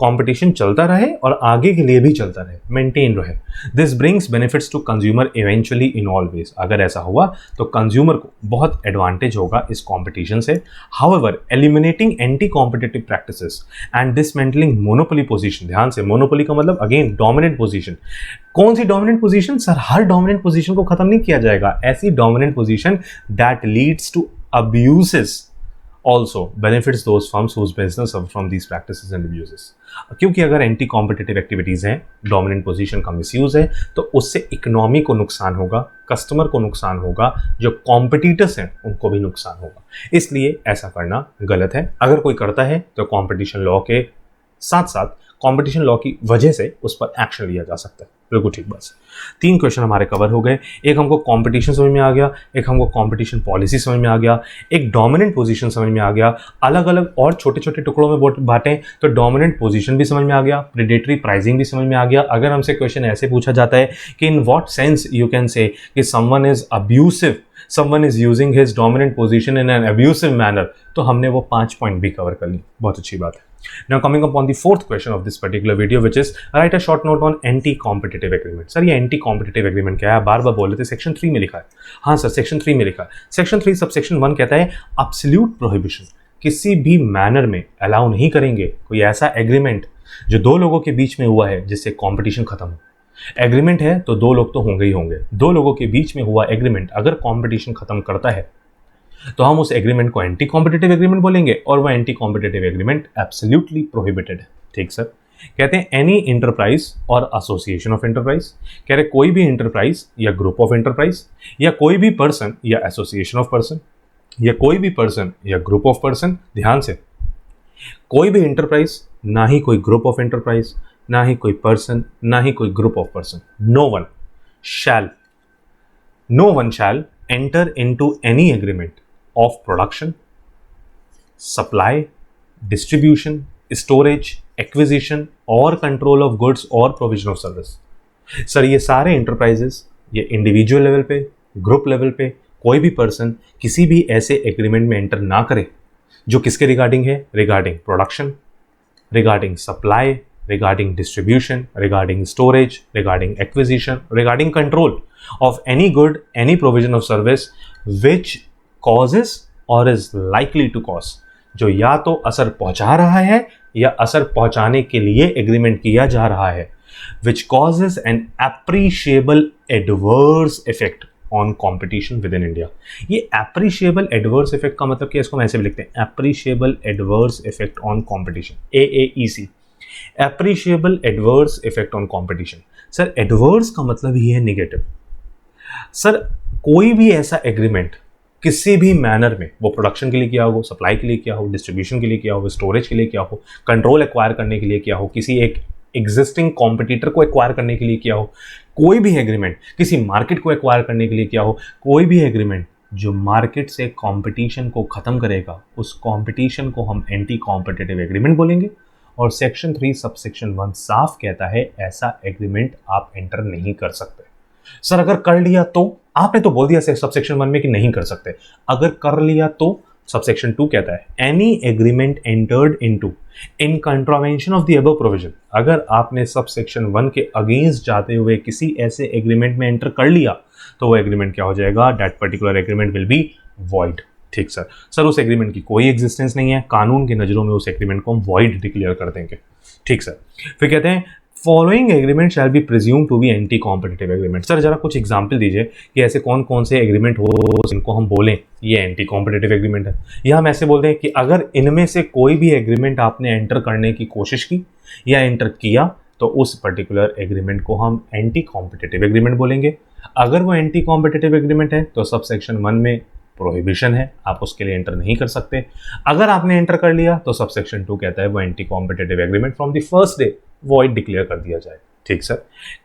कंपटीशन चलता रहे और आगे के लिए भी चलता रहे, मेंटेन रहे। This brings benefits to consumer eventually in all ways. अगर ऐसा हुआ तो कंज्यूमर को बहुत एडवांटेज होगा इस कंपटीशन से। However eliminating anti competitive practices and dismantling monopoly position. ध्यान से, मोनोपोली का मतलब अगेन डोमिनेंट पोजीशन। कौन सी डोमिनेंट पोजीशन? सर हर डोमिनेंट पोजीशन को खत्म नहीं किया जाएगा, ऐसी dominant position that leads to abuses also benefits those firms whose business suffer from these practices and abuses। क्योंकि अगर एंटी कॉम्पिटिटिव एक्टिविटीज हैं, डोमिनेंट पोजीशन का मिसयूज है, तो उससे इकोनॉमी को नुकसान होगा, कस्टमर को नुकसान होगा, जो कॉम्पिटिटर्स हैं उनको भी नुकसान होगा। इसलिए ऐसा करना गलत है। अगर कोई करता है तो कॉम्पिटिशन लॉ के साथ साथ कंपटीशन लॉ की वजह से उस पर एक्शन लिया जा सकता है। बिल्कुल ठीक। बस 3 क्वेश्चन हमारे कवर हो गए। एक हमको कंपटीशन समझ में आ गया, एक हमको कंपटीशन पॉलिसी समझ में आ गया, एक डोमिनेंट पोजीशन समझ में आ गया। अलग अलग और छोटे छोटे टुकड़ों में बांटें तो डोमिनेंट पोजीशन भी समझ में आ गया, प्रेडेटरी प्राइसिंग भी समझ में आ गया। अगर हमसे क्वेश्चन ऐसे पूछा जाता है कि in what sense you can say कि someone is abusive, someone is using his dominant position in an abusive manner, तो हमने वो 5 पॉइंट भी कवर कर ली। बहुत अच्छी बात है। Now coming upon the fourth question of this particular video, which is write a short note on anti-competitive agreement। Sir ये anti-competitive agreement क्या है? बार बार बोल रहे थे, सेक्शन 3 में लिखा है। हाँ सर, सेक्शन 3 में लिखा है। सेक्शन 3 सबसेक्शन 1 कहता है absolute prohibition, किसी भी मैनर में अलाउ नहीं करेंगे कोई ऐसा एग्रीमेंट जो दो लोगों के बीच में हुआ है जिससे कॉम्पिटिशन खत्म हो। एग्रीमेंट है तो दो लोग तो होंगे ही होंगे, दो लोगों के बीच में हुआ एग्रीमेंट अगर कंपटीशन खत्म करता है तो हम उस एग्रीमेंट को एंटी कॉम्पिटिटिव एग्रीमेंट बोलेंगे और वह anti competitive agreement absolutely prohibited है। ठीक सर। कहते हैं एनी इंटरप्राइज और एसोसिएशन ऑफ एंटरप्राइज। कह रहे कोई भी इंटरप्राइज या ग्रुप ऑफ एंटरप्राइज या कोई भी पर्सन या एसोसिएशन ऑफ पर्सन या कोई भी पर्सन या ग्रुप ऑफ पर्सन। ध्यान से, कोई भी इंटरप्राइज, ना ही कोई ग्रुप ऑफ एंटरप्राइज, ना ही कोई पर्सन, ना ही कोई group of person, no one shall enter into any agreement of production, supply, distribution, storage, acquisition or control of goods or provision of service। Sir ये सारे इंटरप्राइजेस, ये individual level पे, group level पे कोई भी person किसी भी ऐसे एग्रीमेंट में एंटर ना करे जो किसके रिगार्डिंग है? Regarding production, regarding supply, regarding distribution, regarding storage, regarding acquisition, regarding control of any good, any provision of service which causes or is likely to cause, जो या तो असर पहुंचा रहा है या असर पहुंचाने के लिए एग्रीमेंट किया जा रहा है, which causes an appreciable adverse effect on competition within India। ये appreciable adverse effect का मतलब क्या? इसको हम ऐसे भी लिखते हैं, appreciable adverse effect on competition, AAEC, appreciable adverse effect on competition. Sir adverse का मतलब ही है निगेटिव। सर कोई भी ऐसा एग्रीमेंट किसी भी मैनर में, वो प्रोडक्शन के लिए किया हो, सप्लाई के लिए किया हो, डिस्ट्रीब्यूशन के लिए किया हो, स्टोरेज के लिए किया हो, कंट्रोल एक्वायर करने के लिए किया हो, किसी एक एग्जिस्टिंग कॉम्पिटिटर को एक्वायर करने के लिए किया हो, कोई भी एग्रीमेंट किसी मार्केट को एक्वायर करने के लिए किया हो, कोई भी एग्रीमेंट जो मार्केट से कंपटीशन को खत्म करेगा, उस कंपटीशन को हम एंटी कॉम्पिटिटिव एग्रीमेंट बोलेंगे। और सेक्शन 3 सबसेक्शन 1 साफ कहता है ऐसा एग्रीमेंट आप एंटर नहीं कर सकते। सर अगर कर लिया तो, आपने तो बोल दिया सबसेक्शन 1 में कि नहीं कर सकते, अगर कर लिया तो सबसेक्शन 2 कहता है any agreement entered into in contravention of the above provision. अगर आपने सबसेक्शन 1 के अगेंस्ट जाते हुए किसी ऐसे एग्रीमेंट में एंटर कर लिया तो वो एग्रीमेंट क्या हो जाएगा, that particular agreement will be void. ठीक सर, सर उस एग्रीमेंट की कोई एग्जिस्टेंस नहीं है, कानून की नज़रों में उस एग्रीमेंट को हम वॉइड डिक्लेयर कर देंगे। ठीक सर, फिर कहते हैं following agreement shall be presume to be anti competitive agreement. Sir जरा कुछ एग्जांपल दीजिए कि ऐसे कौन कौन से एग्रीमेंट हो जिनको हम बोलें ये एंटी कॉम्पिटिटिव एग्रीमेंट है, या हम ऐसे बोलते हैं कि अगर इनमें से कोई भी एग्रीमेंट आपने एंटर करने की कोशिश की या एंटर किया तो उस पर्टिकुलर एग्रीमेंट को हम एंटी कॉम्पिटिटिव एग्रीमेंट बोलेंगे। अगर वो एंटी कॉम्पिटिटिव एग्रीमेंट है तो सबसेक्शन 1 में प्रोहिबिशन है, आप उसके लिए एंटर नहीं कर सकते। अगर आपने एंटर कर लिया तो सबसेक्शन 2 कहता है वो anti competitive agreement from the first day void declare कर दिया जाए। ठीक सर,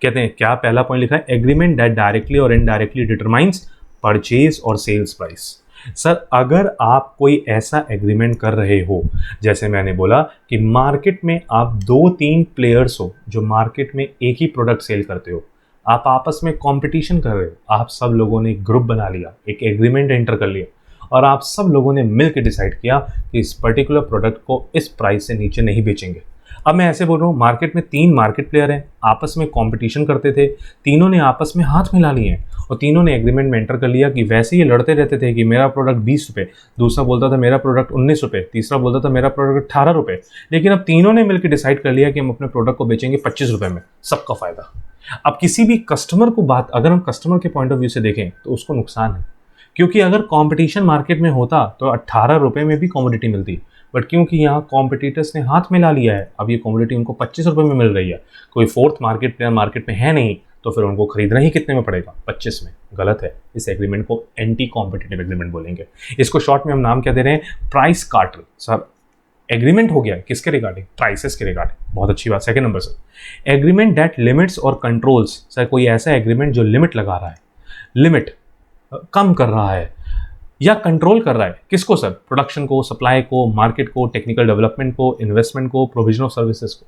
कहते हैं क्या पहला पॉइंट लिखा है, एग्रीमेंट दैट डायरेक्टली और इनडायरेक्टली डिटरमाइंस परचेज और सेल्स प्राइस। सर अगर आप कोई ऐसा एग्रीमेंट कर रहे हो, जैसे मैंने बोला कि मार्केट में आप 2-3 प्लेयर्स हो जो मार्केट में एक ही प्रोडक्ट सेल करते हो, आप आपस में कंपटीशन कर रहे हो, आप सब लोगों ने एक ग्रुप बना लिया, एक एग्रीमेंट एंटर कर लिया और आप सब लोगों ने मिलकर डिसाइड किया कि इस पर्टिकुलर प्रोडक्ट को इस प्राइस से नीचे नहीं बेचेंगे। अब मैं ऐसे बोल रहा हूँ, मार्केट में 3 मार्केट प्लेयर हैं, आपस में कंपटीशन करते थे, तीनों ने आपस में हाथ मिला लिए हैं और तीनों ने एग्रीमेंट में एंटर कर लिया कि वैसे ये लड़ते रहते थे कि मेरा प्रोडक्ट 20 रुपये, दूसरा बोलता था मेरा प्रोडक्ट 19 रुपये, तीसरा बोलता था मेरा प्रोडक्ट 18 रुपये, लेकिन अब तीनों ने मिलकर डिसाइड कर लिया कि हम अपने प्रोडक्ट को बेचेंगे 25 रुपये में, सबका फायदा। अब किसी भी कस्टमर को अगर हम कस्टमर के पॉइंट ऑफ व्यू से देखें तो उसको नुकसान है, क्योंकि अगर कंपटीशन मार्केट में होता तो 18 रुपये में भी कमोडिटी मिलती, बट क्योंकि यहाँ कॉम्पिटिटर्स ने हाथ मिला लिया है, अब ये कमोडिटी उनको 25 रुपये में मिल रही है, कोई फोर्थ मार्केट प्लेयर मार्केट में है नहीं, तो फिर उनको खरीदना ही कितने में पड़ेगा, 25 में। गलत है, इस एग्रीमेंट को एंटी कॉम्पिटिटिव एग्रीमेंट बोलेंगे। इसको शॉर्ट में हम नाम क्या दे रहे हैं, प्राइस कार्टेल। सर एग्रीमेंट हो गया किसके रिगार्डिंग, प्राइसेस के रिगार्डिंग, बहुत अच्छी बात। Second number sir, agreement that limits और कंट्रोल्स। सर कोई ऐसा एग्रीमेंट जो लिमिट लगा रहा है, लिमिट कम कर रहा है या कंट्रोल कर रहा है, किसको सर, प्रोडक्शन को, सप्लाई को, मार्केट को, टेक्निकल डेवलपमेंट को, इन्वेस्टमेंट को, प्रोविजन ऑफ सर्विसेज को।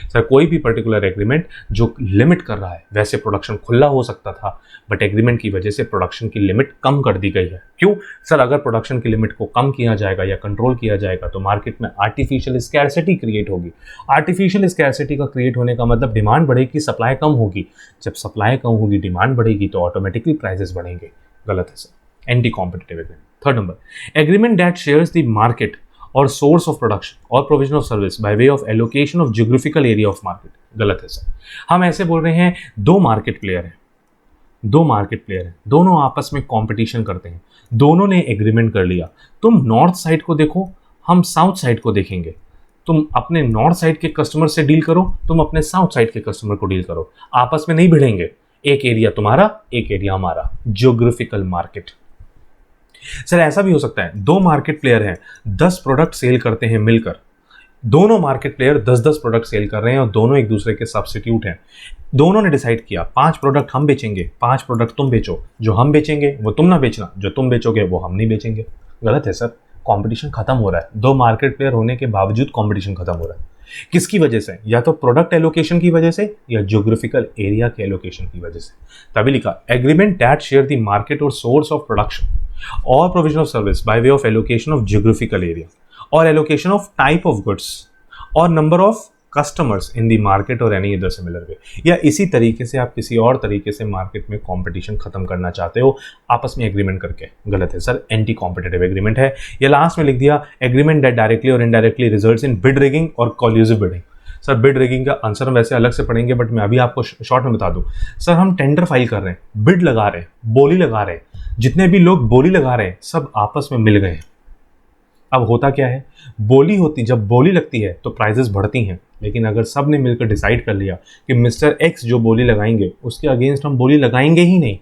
सर कोई भी पर्टिकुलर एग्रीमेंट जो लिमिट कर रहा है, वैसे प्रोडक्शन खुला हो सकता था बट एग्रीमेंट की वजह से प्रोडक्शन की लिमिट कम कर दी गई है। क्यों सर, अगर प्रोडक्शन की लिमिट को कम किया जाएगा या कंट्रोल किया जाएगा तो मार्केट में आर्टिफिशियल स्कैरसिटी क्रिएट होगी। आर्टिफिशियल स्कैरसिटी का क्रिएट होने का मतलब डिमांड बढ़ेगी, सप्लाई कम होगी। जब सप्लाई कम होगी, डिमांड बढ़ेगी तो ऑटोमेटिकली प्राइसेस बढ़ेंगे। गलत है sir, anti competitive agreement. Third number, agreement that shares the market और सोर्स ऑफ प्रोडक्शन और provision of service by way of allocation of geographical area of market. गलत है सर, हम ऐसे बोल रहे हैं दो मार्केट प्लेयर हैं, दोनों आपस में कंपटीशन करते हैं, दोनों ने एग्रीमेंट कर लिया, तुम नॉर्थ साइड को देखो, हम साउथ साइड को देखेंगे, तुम अपने नॉर्थ साइड के कस्टमर से डील करो, तुम अपने साउथ साइड के कस्टमर को डील करो, आपस में नहीं भिड़ेंगे, एक एरिया तुम्हारा एक एरिया हमारा, जियोग्राफिकल मार्केट। सर ऐसा भी हो सकता है, 2 मार्केट प्लेयर हैं, 10 प्रोडक्ट सेल करते हैं मिलकर, दोनों मार्केट प्लेयर 10-10 प्रोडक्ट सेल कर रहे हैं और दोनों एक दूसरे के सब्स्टिट्यूट हैं। दोनों ने डिसाइड किया 5 प्रोडक्ट हम बेचेंगे, 5 प्रोडक्ट तुम बेचो, जो हम बेचेंगे वो तुम ना बेचना, जो तुम बेचोगे वो हम नहीं बेचेंगे। गलत है सर, कंपटीशन खत्म हो रहा है, 2 मार्केट प्लेयर होने के बावजूद कंपटीशन खत्म हो रहा है। किसकी वजह से, या तो प्रोडक्ट एलोकेशन की वजह से या ज्योग्राफिकल एरिया के एलोकेशन की वजह से। तभी लिखा agreement that share the market और सोर्स ऑफ प्रोडक्शन और provision of service by way of allocation of geographical area और allocation of type of goods और number of customers in the market और एनी अदर सिमिलर वे। या इसी तरीके से आप किसी और तरीके से मार्केट में कंपटीशन खत्म करना चाहते हो आपस में एग्रीमेंट करके। गलत है सर, एंटी कॉम्पिटिटिव एग्रीमेंट है। या लास्ट में लिख दिया एग्रीमेंट दैट डायरेक्टली और indirectly results in bid rigging और कॉल्यूसिव बिडिंग। सर बिड रिगिंग का आंसर हम वैसे अलग से पढ़ेंगे बट मैं अभी आपको शॉर्ट में बता दूं। सर हम टेंडर फाइल कर रहे हैं, बिड लगा रहे हैं, बोली लगा रहे हैं, जितने भी लोग बोली लगा रहे हैं सब आपस में मिल गए हैं। अब होता क्या है, जब बोली लगती है तो प्राइजेस बढ़ती हैं, लेकिन अगर सब ने मिलकर डिसाइड कर लिया कि मिस्टर एक्स जो बोली लगाएंगे उसके अगेंस्ट हम बोली लगाएंगे ही नहीं,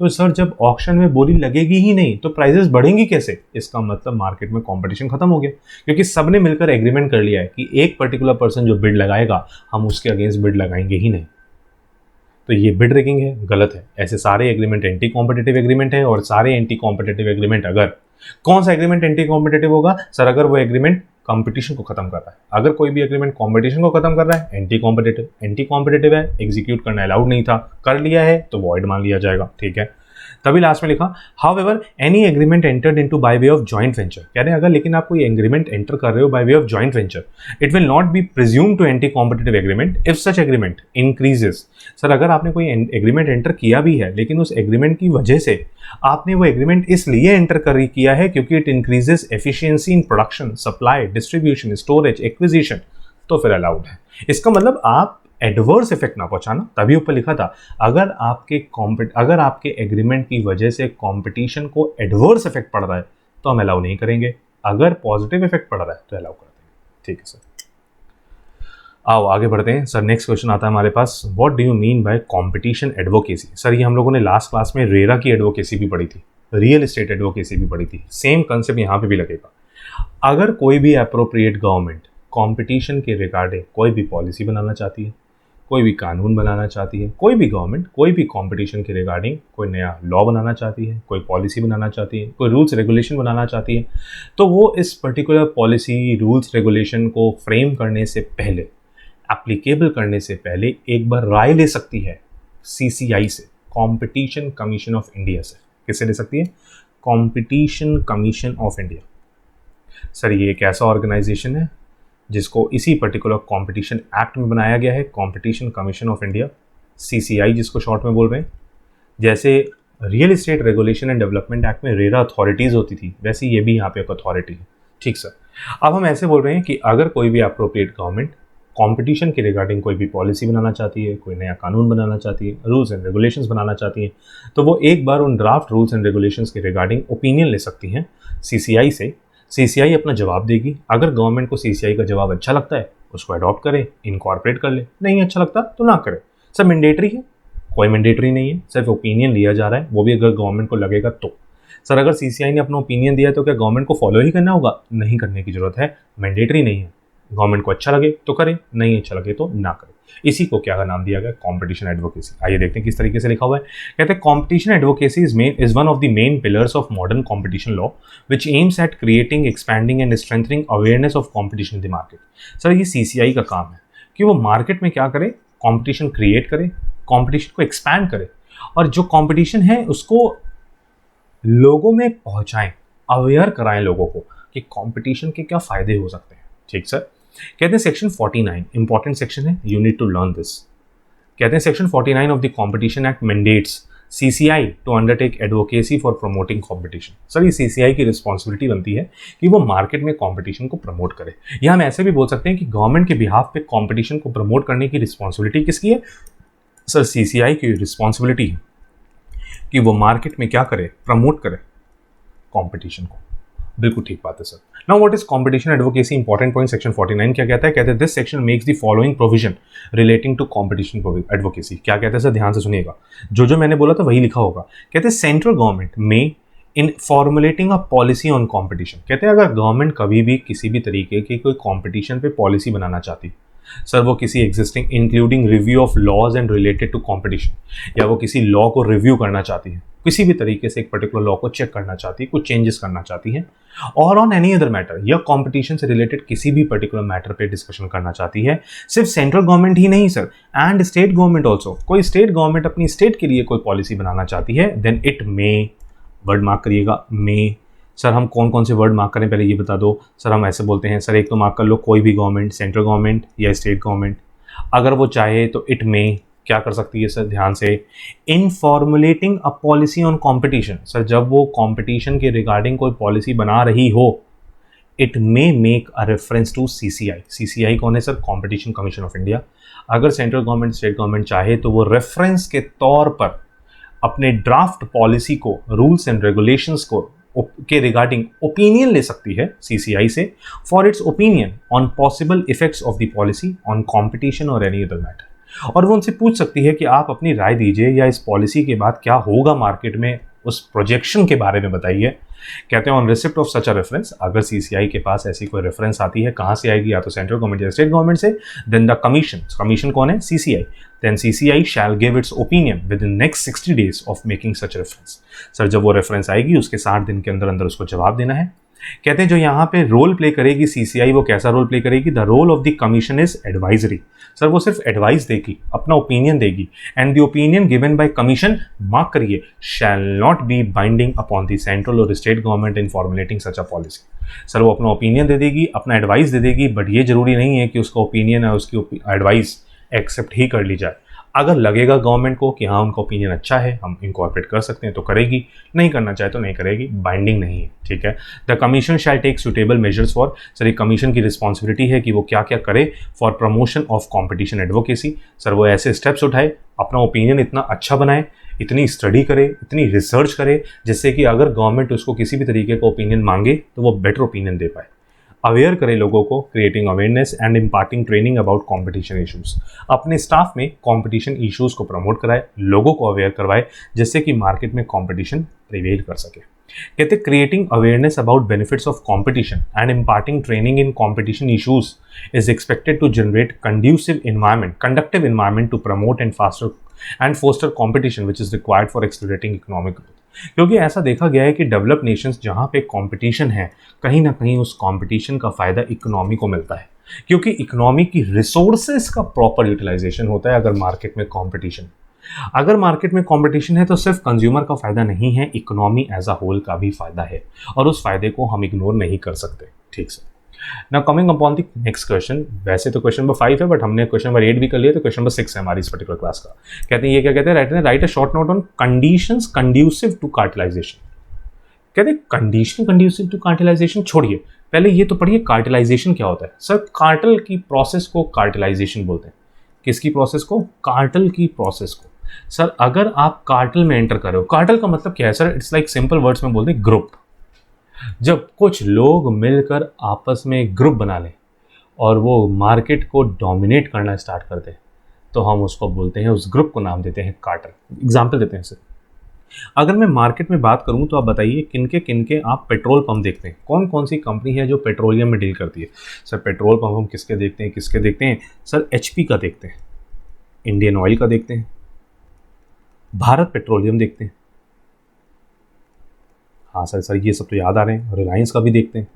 तो सर जब ऑक्शन में बोली लगेगी ही नहीं तो प्राइजेस बढ़ेंगी कैसे। इसका मतलब मार्केट में कंपटीशन खत्म हो गया, क्योंकि सब ने मिलकर एग्रीमेंट कर लिया है कि एक पर्टिकुलर पर्सन जो बिड लगाएगा हम उसके अगेंस्ट बिड लगाएंगे ही नहीं। तो ये बिड रिगिंग है, गलत है। ऐसे सारे एग्रीमेंट एंटी कॉम्पिटिटिव एग्रीमेंट है। और सारे एंटी कॉम्पिटिटिव एग्रीमेंट, अगर कौन सा एग्रीमेंट एंटी कॉम्पिटिटिव होगा सर, अगर वो एग्रीमेंट कंपटीशन को खत्म कर रहा है। अगर कोई भी एग्रीमेंट कंपटीशन को खत्म कर रहा है, एंटी कॉम्पिटिटिव है, एग्जीक्यूट करना अलाउड नहीं था, कर लिया है तो वॉइड मान लिया जाएगा, ठीक है। तभी लास्ट में लिखा however any agreement entered into bye way of joint venture, कह रहे हैं अगर लेकिन आप कोई एग्रीमेंट एंटर कर रहे हो by way of joint venture, it will not be presume to anti competitive agreement if such agreement increases. Sir अगर आपने कोई एग्रीमेंट एंटर किया भी है लेकिन उस एग्रीमेंट की वजह से आपने वो एग्रीमेंट इसलिए एंटर किया है क्योंकि it increases efficiency in production, supply, distribution, storage, acquisition, तो फिर अलाउड है। इसका मतलब आप एडवर्स इफेक्ट ना पहुंचाना, तभी ऊपर लिखा था अगर आपके एग्रीमेंट की वजह से कंपटीशन को एडवर्स इफेक्ट पड़ रहा है तो हम अलाउ नहीं करेंगे, अगर पॉजिटिव इफेक्ट पड़ रहा है तो अलाउ कर देंगे, ठीक है सर। आओ आगे बढ़ते हैं सर। नेक्स्ट क्वेश्चन आता है हमारे पास, what do you mean by competition advocacy. Sir ये हम लोगों ने लास्ट क्लास में रेरा की एडवोकेसी भी पढ़ी थी, रियल एस्टेट एडवोकेसी भी पढ़ी थी, सेम कंसेप्ट यहाँ पे भी लगेगा। अगर कोई भी अप्रोप्रिएट गवर्नमेंट कंपटीशन के रिगार्डिंग कोई भी पॉलिसी बनाना चाहती है, कोई भी कानून बनाना चाहती है, कोई भी गवर्नमेंट कोई भी कंपटीशन के रिगार्डिंग कोई नया लॉ बनाना चाहती है, कोई पॉलिसी बनाना चाहती है, कोई रूल्स रेगुलेशन बनाना चाहती है, तो वो इस पर्टिकुलर पॉलिसी, रूल्स, रेगुलेशन को फ्रेम करने से पहले, एप्लीकेबल करने से पहले एक बार राय ले सकती है CCI से, कॉम्पिटिशन कमीशन ऑफ इंडिया से। किससे ले सकती है? Competition commission of India. Sir ये एक ऐसा ऑर्गेनाइजेशन है जिसको इसी पर्टिकुलर कंपटीशन एक्ट में बनाया गया है, competition commission of India, CCI जिसको शॉर्ट में बोल रहे हैं। जैसे real estate regulation and development act में रेरा अथॉरिटीज़ होती थी, वैसे ये भी यहाँ पे एक अथॉरिटी है, ठीक सर। अब हम ऐसे बोल रहे हैं कि अगर कोई भी अप्रोप्रिएट गवर्नमेंट कंपटीशन के रिगार्डिंग कोई भी पॉलिसी बनाना चाहती है, कोई नया कानून बनाना चाहती है, रूल्स एंड रेगुलेशंस बनाना चाहती है, तो वो एक बार उन ड्राफ्ट रूल्स एंड रेगुलेशंस के रिगार्डिंग ओपिनियन ले सकती हैं CCI से। CCI अपना जवाब देगी, अगर गवर्नमेंट को CCI का जवाब अच्छा लगता है उसको अडॉप्ट करे, इनकॉर्पोरेट कर ले, नहीं अच्छा लगता तो ना करे। सर मैंडेटरी है? कोई मैंडेटरी नहीं है, सिर्फ ओपिनियन लिया जा रहा है, वो भी अगर गवर्नमेंट को लगेगा तो। सर अगर CCI ने अपना ओपिनियन दिया तो क्या गवर्नमेंट को फॉलो ही करना होगा? नहीं करने की जरूरत है, मैंडेटरी नहीं है। गवर्नमेंट को अच्छा लगे तो करे, नहीं अच्छा लगे तो ना करे। इसी को क्या नाम दिया गया? Competition advocacy. आइए देखते हैं किस तरीके से लिखा हुआ है। कहते हैं competition advocacy is one of the main pillars of modern competition law which aims at creating, expanding and strengthening awareness of competition in the market. Sir ये CCI का काम है कि वो मार्केट में क्या करे, कॉम्पिटिशन क्रिएट करे, कॉम्पिटिशन को एक्सपैंड करे, और जो कॉम्पिटिशन है उसको लोगों में पहुंचाएं, अवेयर कराएं लोगों को कि कॉम्पिटिशन के क्या फायदे हो सकते हैं, ठीक सर। कहते हैं सेक्शन 49 इंपॉर्टेंट सेक्शन है, you need to learn this. कहते हैं section 49 of the competition act mandates CCI to undertake advocacy for promoting competition. Sir ये CCI की रिस्पॉन्सिबिलिटी बनती है कि वो मार्केट में कॉम्पिटिशन को प्रमोट करे, या हम ऐसे भी बोल सकते हैं कि गवर्नमेंट के बिहाफ पे कॉम्पिटिशन को प्रमोट करने की रिस्पॉन्सिबिलिटी किसकी है? सर CCI की रिस्पॉन्सिबिलिटी है कि वो मार्केट में क्या करे, प्रमोट करे कॉम्पिटिशन को। बिल्कुल ठीक बात है sir. Now what is competition advocacy? Important point section 49 क्या कहता है? कहते हैं this section makes the following provision relating to competition advocacy. क्या कहते हैं सर? ध्यान से सुनिएगा, जो मैंने बोला था वही लिखा होगा। कहते हैं सेंट्रल गवर्नमेंट में in formulating a policy on competition. कहते हैं अगर गवर्नमेंट कभी भी किसी भी तरीके की कोई कॉम्पिटिशन पे पॉलिसी बनाना चाहती, सर वो किसी existing including review of laws and related to competition, या वो किसी लॉ को रिव्यू करना चाहती है, किसी भी तरीके से एक पर्टिकुलर लॉ को चेक करना चाहती है, कुछ चेंजेस करना चाहती है, और ऑन एनी अदर मैटर, या कॉम्पिटिशन से रिलेटेड किसी भी पर्टिकुलर मैटर पे डिस्कशन करना चाहती है, सिर्फ सेंट्रल गवर्नमेंट ही नहीं sir, and state government also. कोई स्टेट गवर्नमेंट अपनी स्टेट के लिए कोई पॉलिसी बनाना चाहती है, then it may, word mark करिएगा, मे। सर हम कौन कौन से वर्ड मार्क करें पहले ये बता दो। सर हम ऐसे बोलते हैं, सर एक तो मार्क कर लो कोई भी गवर्नमेंट, सेंट्रल गवर्नमेंट या स्टेट गवर्नमेंट। अगर वो चाहे तो इट में क्या कर सकती है सर? ध्यान से, in formulating a policy on competition. Sir जब वो कॉम्पिटिशन के रिगार्डिंग कोई पॉलिसी बना रही हो, it may make a reference to CCI। CCI कौन है sir? Competition commission of India. अगर सेंट्रल गवर्नमेंट, स्टेट गवर्नमेंट चाहे तो वो रेफरेंस के तौर पर अपने ड्राफ्ट पॉलिसी को, रूल्स एंड रेगुलेशंस को के रिगार्डिंग ओपिनियन ले सकती है CCI से, for its opinion on possible effects of the policy on competition और एनी अदर मैटर। और वो उनसे पूछ सकती है कि आप अपनी राय दीजिए, या इस पॉलिसी के बाद क्या होगा मार्केट में, उस प्रोजेक्शन के बारे में बताइए। कहते हैं on receipt of such a reference, अगर CCI के पास ऐसी कोई रेफरेंस आती है, कहाँ से आएगी? या तो सेंट्रल गवर्नमेंट या स्टेट गवर्नमेंट से, देन द कमीशन कौन है? CCI। Then CCI shall give its opinion within next 60 days of making such reference. Sir जब वो रेफरेंस आएगी उसके 60 दिन के अंदर अंदर उसको जवाब देना है। कहते हैं जो यहाँ पे रोल प्ले करेगी सीसीआई, वो कैसा रोल प्ले करेगी? The role of the commission is advisory. Sir वो सिर्फ एडवाइस देगी, अपना ओपिनियन देगी, and the opinion given by commission, mark करिए, shall not be binding upon the central और state government in formulating such a policy. Sir वो अपना opinion दे देगी, अपना एडवाइस दे देगी, बट ये जरूरी नहीं है कि उसका ओपिनियन है उसकी एडवाइस एक्सेप्ट ही कर ली जाए। अगर लगेगा गवर्नमेंट को कि हाँ उनका ओपिनियन अच्छा है, हम इनकॉर्पोरेट कर सकते हैं, तो करेगी, नहीं करना चाहे तो नहीं करेगी, बाइंडिंग नहीं है, ठीक है। The commission shall take suitable measures for, sir ये कमीशन की रिस्पॉन्सिबिलिटी है कि वो क्या क्या करे for promotion of competition advocacy. Sir वो ऐसे स्टेप्स उठाए, अपना ओपिनियन इतना अच्छा बनाए, इतनी स्टडी करे, इतनी रिसर्च करे, जिससे कि अगर गवर्नमेंट उसको किसी भी तरीके का ओपिनियन मांगे तो वो बेटर ओपिनियन दे पाए। अवेयर करें लोगों को, creating awareness and imparting training about competition issues. अपने स्टाफ में कंपटीशन इश्यूज को प्रमोट कराए, लोगों को अवेयर करवाए, जिससे कि मार्केट में कंपटीशन प्रिवेल कर सके। कहते creating awareness about benefits of competition and imparting training in competition issues is expected to generate conductive environment to promote and foster competition which is required for accelerating economic growth. क्योंकि ऐसा देखा गया है कि develop Nations जहाँ पे competition है, कहीं ना कहीं उस कंपटीशन का फ़ायदा इकोनॉमी को मिलता है, क्योंकि इकोनॉमी की रिसोर्सेज का प्रॉपर यूटिलाइजेशन होता है। अगर मार्केट में कंपटीशन है तो सिर्फ कंज्यूमर का फ़ायदा नहीं है, इकोनॉमी एज अ होल का भी फ़ायदा है, और उस फ़ायदे को हम इग्नोर नहीं कर सकते। ठीक से, now coming upon the next question. वैसे तो क्वेश्चन नंबर 5 है, बट हमने क्वेश्चन नंबर 8 भी कर लिया, तो क्वेश्चन नंबर 6 है हमारी इस पर्टिकुलर क्लास का। कहते हैं ये क्या कहते हैं, write a short note on conditions conducive to cartelization. कहते हैं कंडीशन कंड्यूसिव टू कार्टिलाइजेशन छोड़िए, पहले ये तो पढ़िए कार्टिलाइजेशन क्या होता है। सर कार्टल की प्रोसेस को कार्टिलाइजेशन बोलते हैं। किसकी प्रोसेस को? कार्टल की प्रोसेस को। सर अगर आप कार्टल में एंटर कर रहे हो, कार्टल का मतलब क्या है sir? It's like simple words में बोलते हैं ग्रुप। जब कुछ लोग मिलकर आपस में ग्रुप बना लें और वो मार्केट को डोमिनेट करना स्टार्ट कर दें, तो हम उसको बोलते हैं, उस ग्रुप को नाम देते हैं कार्टल। एग्जाम्पल देते हैं सर, अगर मैं मार्केट में बात करूं तो आप बताइए किनके किनके आप पेट्रोल पंप देखते हैं, कौन कौन सी कंपनी है जो पेट्रोलियम में डील करती है। सर पेट्रोल पंप हम किसके देखते हैं? सर एचपी का देखते हैं, इंडियन ऑयल का देखते हैं, भारत पेट्रोलियम देखते हैं। हाँ सर ये सब तो याद आ रहे हैं। रिलायंस का भी देखते हैं।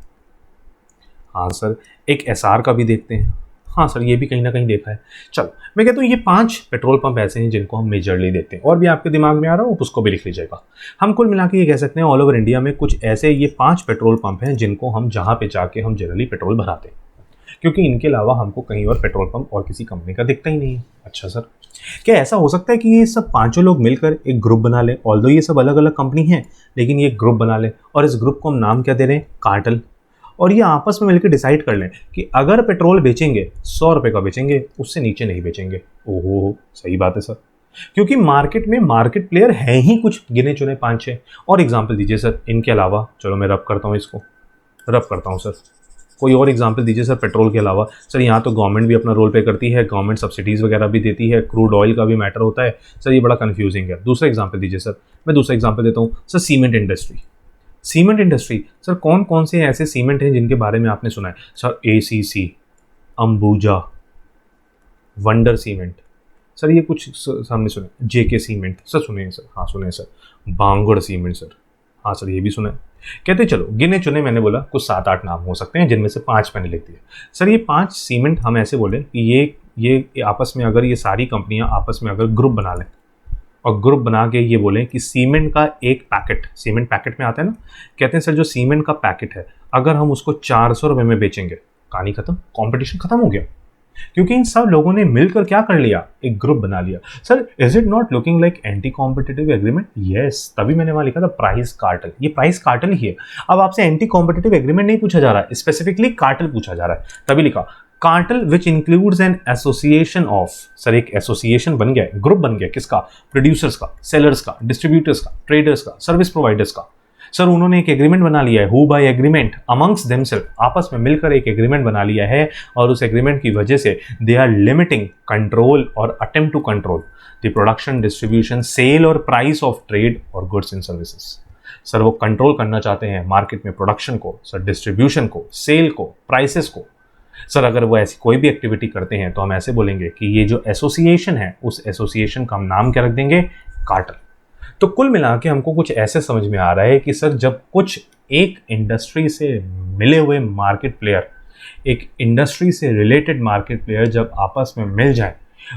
हाँ सर एक एसआर का भी देखते हैं। हाँ सर ये भी कहीं ना कहीं देखा है। चलो मैं कहता हूँ ये 5 पेट्रोल पंप ऐसे हैं जिनको हम मेजरली देखते हैं, और भी आपके दिमाग में आ रहा हो उसको भी लिख लीजिएगा। हम कुल मिला के ये कह सकते हैं ऑल ओवर इंडिया में कुछ ऐसे ये 5 पेट्रोल पंप हैं जिनको हम जहाँ पे जाके हम जनरली पेट्रोल भराते हैं, क्योंकि इनके अलावा हमको कहीं और पेट्रोल पंप और किसी कंपनी का दिखता ही नहीं है। अच्छा सर क्या ऐसा हो सकता है कि ये सब 5 लोग मिलकर एक ग्रुप बना लें, ऑल्दो ये सब अलग अलग कंपनी हैं, लेकिन ये ग्रुप बना लें और इस ग्रुप को हम नाम क्या दे रहे हैं? कार्टल। और ये आपस में मिलकर डिसाइड कर लें कि अगर पेट्रोल बेचेंगे 100 रुपये का बेचेंगे, उससे नीचे नहीं बेचेंगे। ओहो सही बात है सर, क्योंकि मार्केट में मार्केट प्लेयर हैं ही कुछ गिने चुने 5-6। और एग्जाम्पल दीजिए सर इनके अलावा। चलो मैं रब करता हूँ, इसको रब करता हूँ सर। कोई और एग्जाम्पल दीजिए सर पेट्रोल के अलावा। सर यहाँ तो गवर्नमेंट भी अपना रोल प्ले करती है, गवर्नमेंट सब्सिडीज़ वगैरह भी देती है, क्रूड ऑयल का भी मैटर होता है। सर ये बड़ा कन्फ्यूजिंग है। दूसरा एग्जाम्पल दीजिए सर। मैं दूसरा एग्जाम्पल देता हूँ सर, सीमेंट इंडस्ट्री। सर कौन कौन से ऐसे सीमेंट हैं जिनके बारे में आपने सुना है? Sir ACC, Ambuja, wonder cement. Sir ये कुछ सामने सुने। JK सीमेंट सर सुने सर? हाँ सुने सर। Bangur cement sir? हाँ सर ये भी सुना है। कहते चलो गिने चुने, मैंने बोला कुछ 7-8 नाम हो सकते हैं जिनमें से 5 मैंने लिख दिए। सर ये 5 सीमेंट हम ऐसे बोले कि ये आपस में, अगर ये सारी कंपनियां आपस में अगर ग्रुप बना लें और ग्रुप बना के ये बोलें कि सीमेंट का एक पैकेट, सीमेंट पैकेट में आता है ना, कहते हैं सर जो सीमेंट का पैकेट है अगर हम उसको 400 रुपये में बेचेंगे, कहानी खत्म, कॉम्पिटिशन खत्म हो गया। क्योंकि इन सब लोगों ने मिलकर क्या कर लिया? एक ग्रुप बना लिया। Sir is it not looking like anti competitive agreement? Yes, तभी मैंने वहां लिखा था प्राइस कार्टल। ये प्राइस कार्टल ही है। अब आपसे एंटी कॉम्पिटिटिव एग्रीमेंट नहीं पूछा जा रहा है, स्पेसिफिकली कार्टल पूछा जा रहा है, तभी लिखा cartel which includes an association of. Sir एक एसोसिएशन बन गया, ग्रुप बन गया, किसका? प्रोड्यूसर्स का, सेलर्स का, डिस्ट्रीब्यूटर्स का, ट्रेडर्स का, सर्विस प्रोवाइडर्स का। सर उन्होंने एक एग्रीमेंट बना लिया है, who by agreement, amongst themselves, आपस में मिलकर एक एग्रीमेंट बना लिया है, और उस एग्रीमेंट की वजह से दे आर लिमिटिंग, कंट्रोल और attempt to control the production, distribution, sale और प्राइस ऑफ ट्रेड और गुड्स एंड सर्विसेज। सर वो कंट्रोल करना चाहते हैं मार्केट में प्रोडक्शन को, सर डिस्ट्रीब्यूशन को, सेल को, प्राइसेस को। सर अगर वो ऐसी कोई भी एक्टिविटी करते हैं तो हम ऐसे बोलेंगे कि ये जो एसोसिएशन है, उस एसोसिएशन का हम नाम क्या रख देंगे? कार्टल। तो कुल मिला के हमको कुछ ऐसे समझ में आ रहा है कि सर जब कुछ एक इंडस्ट्री से मिले हुए मार्केट प्लेयर, एक इंडस्ट्री से रिलेटेड मार्केट प्लेयर जब आपस में मिल जाए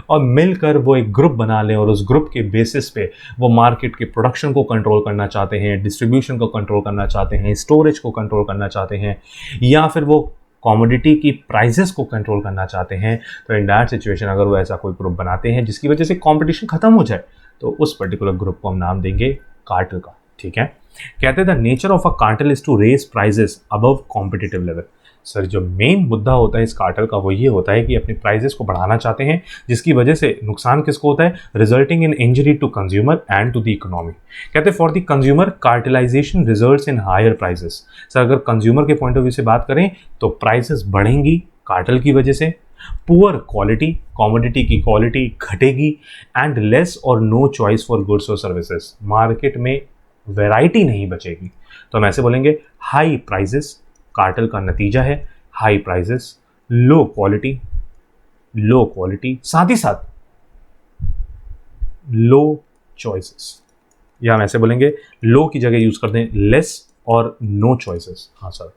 और मिलकर वो एक ग्रुप बना लें और उस ग्रुप के बेसिस पे वो मार्केट के प्रोडक्शन को कंट्रोल करना चाहते हैं, डिस्ट्रीब्यूशन को कंट्रोल करना चाहते हैं, स्टोरेज को कंट्रोल करना चाहते हैं, या फिर वो कमोडिटी की प्राइसेस को कंट्रोल करना चाहते हैं, तो इन दैट सिचुएशन अगर वो ऐसा कोई ग्रुप बनाते हैं जिसकी वजह से कंपटीशन खत्म हो जाए, तो उस पर्टिकुलर ग्रुप को हम नाम देंगे कार्टेल का। ठीक है, कहते हैं the nature of a cartel is to raise prices above competitive level. Sir जो मेन मुद्दा होता है इस कार्टेल का वो ये होता है कि अपनी प्राइजेस को बढ़ाना चाहते हैं, जिसकी वजह से नुकसान किसको होता है, resulting in injury to consumer and to the economy. कहते हैं for the consumer cartelization results in higher prices. Sir अगर कंज्यूमर के पॉइंट ऑफ व्यू से बात करें तो प्राइसेस बढ़ेंगी कार्टेल की वजह से, पुअर क्वालिटी, कमोडिटी की क्वालिटी घटेगी, एंड लेस और नो चॉइस फॉर गुड्स और सर्विसेज। मार्केट में वैरायटी नहीं बचेगी। तो हम ऐसे बोलेंगे हाई प्राइजेस, कार्टेल का नतीजा है हाई प्राइजेस, लो क्वालिटी, साथ ही साथ लो चॉइसेस, या हम ऐसे बोलेंगे लो की जगह यूज कर दें लेस और नो चॉइसेस। हाँ सर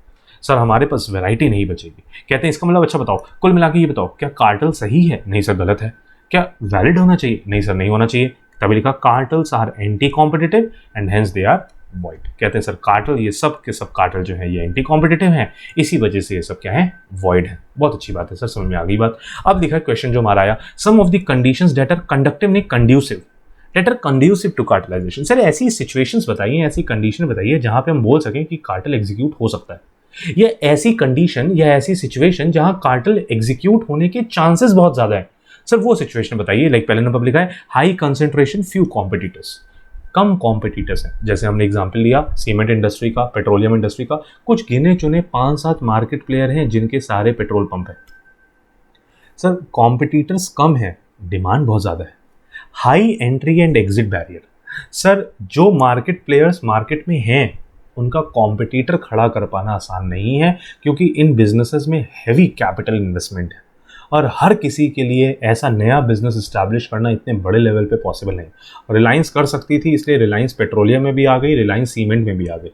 हमारे पास वैरायटी नहीं बचेगी। कहते हैं इसका मतलब अच्छा बताओ, कुल मिला के ये बताओ क्या कार्टेल सही है? नहीं सर गलत है। क्या वैलिड होना चाहिए? नहीं सर नहीं होना चाहिए। तभी लिखा cartels are anti competitive and hence they are void. कहते हैं सर कार्टेल, ये सब के सब कार्टेल जो है ये एंटी कॉम्पिटिटिव हैं, इसी वजह से ये सब क्या है, वॉइड है। बहुत अच्छी बात है सर, समझ में आ गई बात। अब देखा क्वेश्चन जो हमारा आया, some of the conditions that are conductive नहीं conducive, that are conducive to cartelization. Sir ऐसी सिचुएशंस बताइए, ऐसी कंडीशन बताइए जहां पे हम बोल सकें कि कार्टेल एग्जीक्यूट हो सकता है, या ऐसी कंडीशन या ऐसी सिचुएशन जहां कार्टेल एग्जीक्यूट होने के चांसेस बहुत ज्यादा है। सर वो सिचुएशन बताइए। लाइक पहले नंबर पर लिखा है हाई कंसेंट्रेशन फ्यू कॉम्पिटिटर्स, कम कॉम्पिटिटर्स हैं। जैसे हमने एग्जांपल लिया सीमेंट इंडस्ट्री का, पेट्रोलियम इंडस्ट्री का, कुछ गिने चुने 5-7 मार्केट प्लेयर हैं जिनके सारे पेट्रोल पंप हैं। सर कॉम्पिटिटर्स कम है, डिमांड बहुत ज़्यादा है। High entry and exit barrier. Sir जो मार्केट प्लेयर्स मार्केट में हैं उनका कॉम्पिटिटर खड़ा कर पाना आसान नहीं है, क्योंकि इन बिजनेसेस में हैवी कैपिटल इन्वेस्टमेंट है और हर किसी के लिए ऐसा नया बिजनेस इस्टेब्लिश करना इतने बड़े लेवल पे पॉसिबल नहीं। रिलायंस कर सकती थी, इसलिए रिलायंस पेट्रोलियम में भी आ गई, रिलायंस सीमेंट में भी आ गई,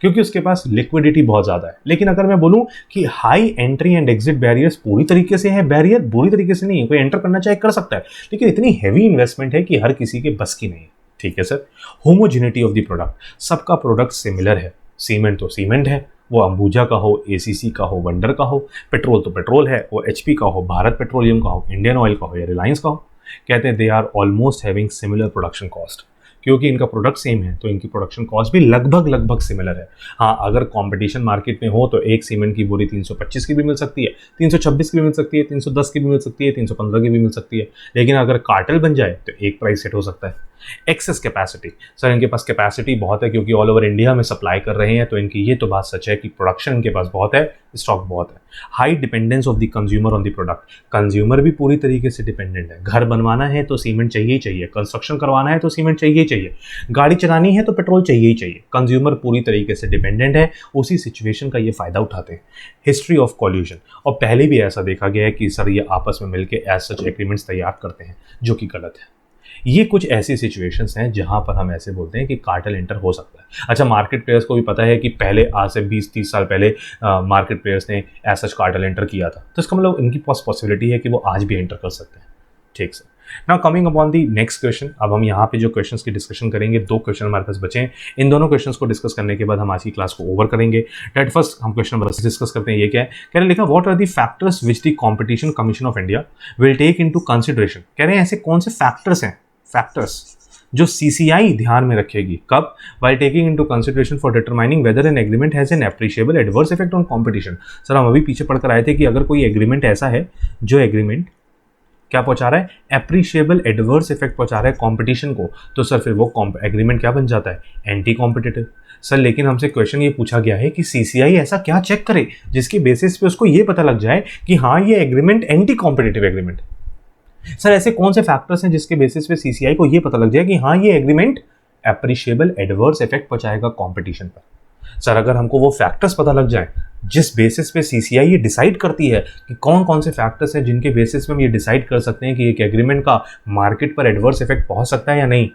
क्योंकि उसके पास लिक्विडिटी बहुत ज़्यादा है। लेकिन अगर मैं बोलूं कि high entry and exit barriers पूरी तरीके से है, बैरियर बुरी तरीके से नहीं है, कोई एंटर करना चाहे कर सकता है, लेकिन इतनी हैवी इन्वेस्टमेंट है कि हर किसी के बस की नहीं है। ठीक है sir, homogeneity of the product, सबका प्रोडक्ट सिमिलर है। सीमेंट तो सीमेंट है, वो अंबुजा का हो, एसीसी का हो, वंडर का हो। पेट्रोल तो पेट्रोल है, वो एचपी का हो, भारत पेट्रोलियम का हो, इंडियन ऑयल का हो या रिलायंस का हो। कहते हैं they are almost having similar production cost. क्योंकि इनका प्रोडक्ट सेम है तो इनकी प्रोडक्शन कॉस्ट भी लगभग सिमिलर है। हाँ अगर कंपटीशन मार्केट में हो तो एक सीमेंट की बोरी 325 की भी मिल सकती है, 326 की भी मिल सकती है, 310 की भी मिल सकती है, 315 की भी मिल सकती है। लेकिन अगर कार्टेल बन जाए तो एक प्राइस सेट हो सकता है। एक्सेस कैपेसिटी, सर इनके पास कैपेसिटी बहुत है क्योंकि ऑल ओवर इंडिया में सप्लाई कर रहे हैं, तो इनकी ये तो बात सच है कि प्रोडक्शन इनके पास बहुत है, स्टॉक बहुत है। High dependence of the consumer on the product, consumer भी पूरी तरीके से डिपेंडेंट है। घर बनवाना है तो सीमेंट चाहिए ही चाहिए, कंस्ट्रक्शन करवाना है तो सीमेंट चाहिए ही चाहिए, गाड़ी चलानी है तो पेट्रोल चाहिए ही चाहिए। कंज्यूमर पूरी तरीके से डिपेंडेंट है, उसी सिचुएशन का ये फायदा उठाते हैं। हिस्ट्री ऑफ कॉल्यूशन, और पहले भी ऐसा देखा गया है कि सर ये आपस में मिलकर एज सच एग्रीमेंट्स तैयार करते हैं, जो कि गलत है। ये कुछ ऐसी सिचुएशंस हैं जहां पर हम ऐसे बोलते हैं कि कार्टेल एंटर हो सकता है। अच्छा मार्केट प्लेयर्स को भी पता है कि पहले आज से 20-30 साल पहले मार्केट प्लेयर्स ने एज सच कार्टेल एंटर किया था, तो इसका मतलब इनकी पास पॉसिबिलिटी है कि वो आज भी एंटर कर सकते हैं। ठीक sir, now coming upon the next question. अब हम यहाँ पे जो क्वेश्चंस की डिस्कशन करेंगे, 2 क्वेश्चन हमारे पास बचे हैं। इन दोनों क्वेश्चंस को डिस्कस करने के बाद हम आज की क्लास को ओवर करेंगे। डेट फर्स्ट हम क्वेश्चन नंबर डिस्कस करते हैं। ये क्या है, कह रहे लिखा what are the factors which the competition commission of India will take into consideration. कह रहे हैं ऐसे कौन से फैक्टर्स हैं, फैक्टर्स जो सीसीआई ध्यान में रखेगी, कब, while taking into consideration for determining whether an agreement has an appreciable adverse effect on competition। Sir हम अभी पीछे पढ़कर आए थे कि अगर कोई एग्रीमेंट ऐसा है जो एग्रीमेंट क्या पहुंचा रहा है, एप्रिशिएबल एडवर्स इफेक्ट पहुंचा रहा है कंपटीशन को, तो सर फिर वो एग्रीमेंट क्या बन जाता है, एंटी कॉम्पिटिटिव। सर लेकिन हमसे क्वेश्चन ये पूछा गया है कि सीसीआई ऐसा क्या चेक करे जिसकी बेसिस पे उसको ये पता लग जाए कि हाँ ये agreement anti competitive agreement. Sir ऐसे कौन से फैक्टर्स हैं जिसके बेसिस पे सीसीआई को ये पता लग जाए कि हाँ ये एग्रीमेंट एप्रिशिएबल एडवर्स इफेक्ट पहुंचाएगा कंपटीशन पर। सर अगर हमको वो फैक्टर्स पता लग जाए जिस बेसिस पे सीसीआई ये डिसाइड करती है कि कौन कौन से फैक्टर्स हैं जिनके बेसिस पे हम ये डिसाइड कर सकते हैं कि एक एग्रीमेंट का मार्केट पर एडवर्स इफेक्ट पहुंच सकता है या नहीं,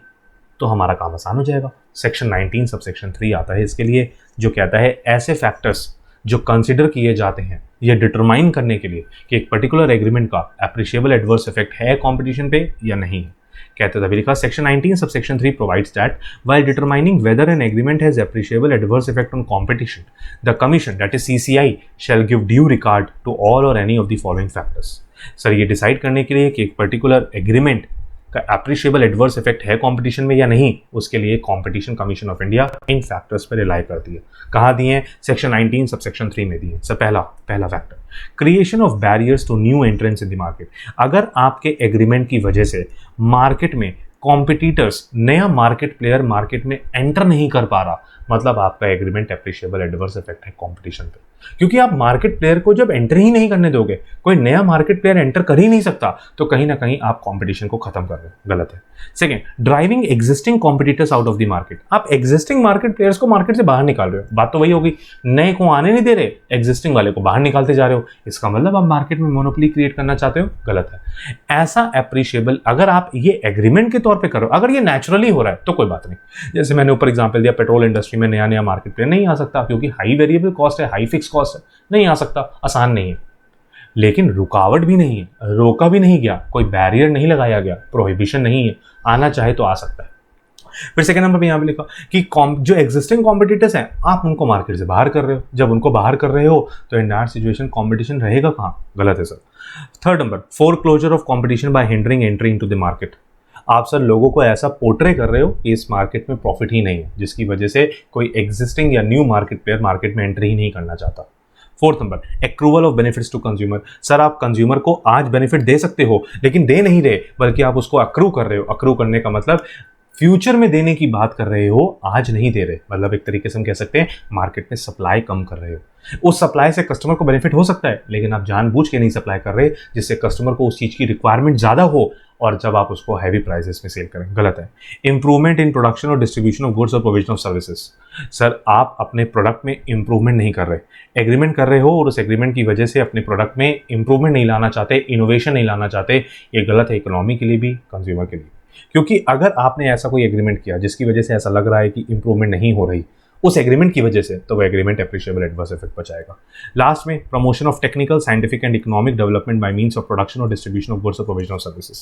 तो हमारा काम आसान हो जाएगा। सेक्शन 19 सब सेक्शन 3 आता है इसके लिए, जो कहता है ऐसे फैक्टर्स जो कंसिडर किए जाते हैं ये डिटरमाइन करने के लिए कि एक पर्टिकुलर एग्रीमेंट का एप्रिशिएबल एडवर्स इफेक्ट है कंपटीशन पे या नहीं है। कहते तभी लिखा सेक्शन 19 सब section 3 provides that while determining whether an agreement has appreciable adverse effect on competition the commission that is CCI shall give due regard to all और any of the following factors. Sir ये decide करने के लिए कि एक particular agreement का appreciable adverse effect है competition में या नहीं, उसके लिए कंपटीशन कमीशन ऑफ इंडिया इन फैक्टर्स पर रिलाई करती है। कहाँ दिए हैं? सेक्शन 19 सब सेक्शन 3 में दिए। सर पहला factor creation of barriers to new entrance in the market. अगर आपके एग्रीमेंट की वजह से मार्केट में कॉम्पिटिटर्स, नया मार्केट प्लेयर मार्केट में एंटर नहीं कर पा रहा, मतलब आपका एग्रीमेंट एप्रिशिएबल एडवर्स इफेक्ट है कंपटीशन पे। क्योंकि आप मार्केट प्लेयर को जब एंटर ही नहीं करने दोगे, कोई नया मार्केट प्लेयर एंटर कर ही नहीं सकता, तो कहीं ना कहीं आप कंपटीशन को खत्म कर रहे हो, गलत है। Second, driving existing competitors out of the market. आप एग्जिस्टिंग मार्केट प्लेयर्स को मार्केट से बाहर निकाल रहे हो, बात तो वही होगी, नए को आने नहीं दे रहे, एग्जिस्टिंग वाले को बाहर निकालते जा रहे हो, इसका मतलब आप मार्केट में मोनोपोली क्रिएट करना चाहते हो, गलत है। ऐसा एप्रिशिएबल अगर आप ये एग्रीमेंट के तौर पर करो, अगर ये नेचुरली हो रहा है तो कोई बात नहीं। जैसे मैंने ऊपर एग्जाम्पल दिया, पेट्रोल इंडस्ट्री में नया मार्केट प्लेयर नहीं आ सकता क्योंकि हाई वेरिएबल कॉस्ट है, हाई फिक्स कॉस्ट है, नहीं आ सकता, आसान नहीं है। लेकिन रुकावट भी नहीं है, रोका भी नहीं गया, कोई बैरियर नहीं लगाया गया, प्रोहिबिशन नहीं है, आना चाहे तो आ सकता है। फिर सेकंड नंबर पे यहां पे लिखा कि जो एग्जिस्टिंग कॉम्पिटिटर्स हैं आप उनको मार्केट से बाहर कर रहे हो। जब उनको बाहर कर रहे हो तो इन दैट सिचुएशन कॉम्पिटिशन रहेगा कहां, गलत है sir. Third number, foreclosure of competition by hindering entry into the market. आप सर लोगों को ऐसा पोर्ट्रे कर रहे हो कि इस मार्केट में प्रॉफिट ही नहीं है, जिसकी वजह से कोई एग्जिस्टिंग या न्यू मार्केट प्लेयर मार्केट में एंट्री ही नहीं करना चाहता। Fourth number, accrual of benefits to consumer. Sir आप कंज्यूमर को आज बेनिफिट दे सकते हो लेकिन दे नहीं रहे, बल्कि आप उसको अक्रू कर रहे हो। अक्रू करने का मतलब फ्यूचर में देने की बात कर रहे हो, आज नहीं दे रहे, मतलब एक तरीके से हम कह सकते हैं मार्केट में सप्लाई कम कर रहे हो। उस सप्लाई से कस्टमर को बेनिफिट हो सकता है, लेकिन आप जानबूझ के नहीं सप्लाई कर रहे जिससे कस्टमर को उस चीज की रिक्वायरमेंट ज्यादा हो और जब आप उसको हैवी प्राइसेस में सेल करें, गलत है। इंप्रूवमेंट इन प्रोडक्शन और डिस्ट्रीब्यूशन ऑफ गुड्स और प्रोविजन ऑफ सर्विसेज। सर आप अपने प्रोडक्ट में इंप्रूवमेंट नहीं कर रहे, एग्रीमेंट कर रहे हो और उस एग्रीमेंट की वजह से अपने प्रोडक्ट में इंप्रूवमेंट नहीं लाना चाहते, इनोवेशन नहीं लाना चाहते, ये गलत है इकोनॉमी के लिए भी, कंज्यूमर के लिए। क्योंकि अगर आपने ऐसा कोई एग्रीमेंट किया जिसकी वजह से ऐसा लग रहा है कि इंप्रूवमेंट नहीं हो रही उस एग्रीमेंट की वजह से, तो वो एग्रीमेंट एप्रिशिएबल एडवर्स इफेक्ट पहुंचाएगा। लास्ट में, promotion of technical, scientific and economic development by means of production और डिस्ट्रीब्यूशन ऑफ गुड्स और प्रोविजन ऑफ सर्विसेज।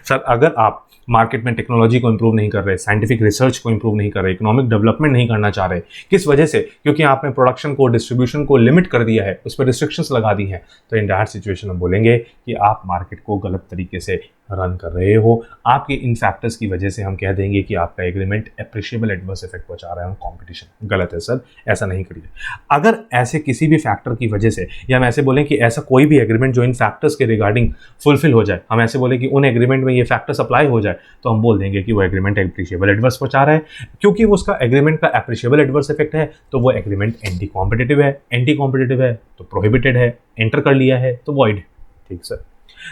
सर अगर आप मार्केट में टेक्नोलॉजी को इंप्रूव नहीं कर रहे, साइंटिफिक रिसर्च को इंप्रूव नहीं कर रहे, इकोनॉमिक डेवलपमेंट नहीं करना चाह रहे, किस वजह से? क्योंकि आपने प्रोडक्शन को, डिस्ट्रीब्यूशन को लिमिट कर दिया है, उस पर रिस्ट्रिक्शंस लगा दी हैं, तो इन दैट सिचुएशन हम बोलेंगे कि आप मार्केट को गलत तरीके से रन कर रहे हो। आपके इन फैक्टर्स की वजह से हम कह देंगे कि आपका एग्रीमेंट एप्रिशिएबल एडवर्स इफेक्ट पहुंचा रहा है कंपटीशन, गलत है सर, ऐसा नहीं करिए। अगर ऐसे किसी भी फैक्टर की वजह से, या हम ऐसे बोलें कि ऐसा कोई भी एग्रीमेंट जो इन फैक्टर्स के रिगार्डिंग फुलफिल हो जाए, हम ऐसे बोले कि उन एग्रीमेंट में ये फैक्टर्स अप्लाई हो जाए, तो हम बोल देंगे कि वो एग्रीमेंट एप्रिशिएबल एडवर्स पहुंचा रहा है। क्योंकि वो उसका एग्रीमेंट का एप्रिशिएबल एडवर्स इफेक्ट है, तो वो एग्रीमेंट एंटी कॉम्पिटिटिव है, एंटी कॉम्पिटिटिव है तो प्रोहिबिटेड है, एंटर कर लिया है तो वॉइड। ठीक sir.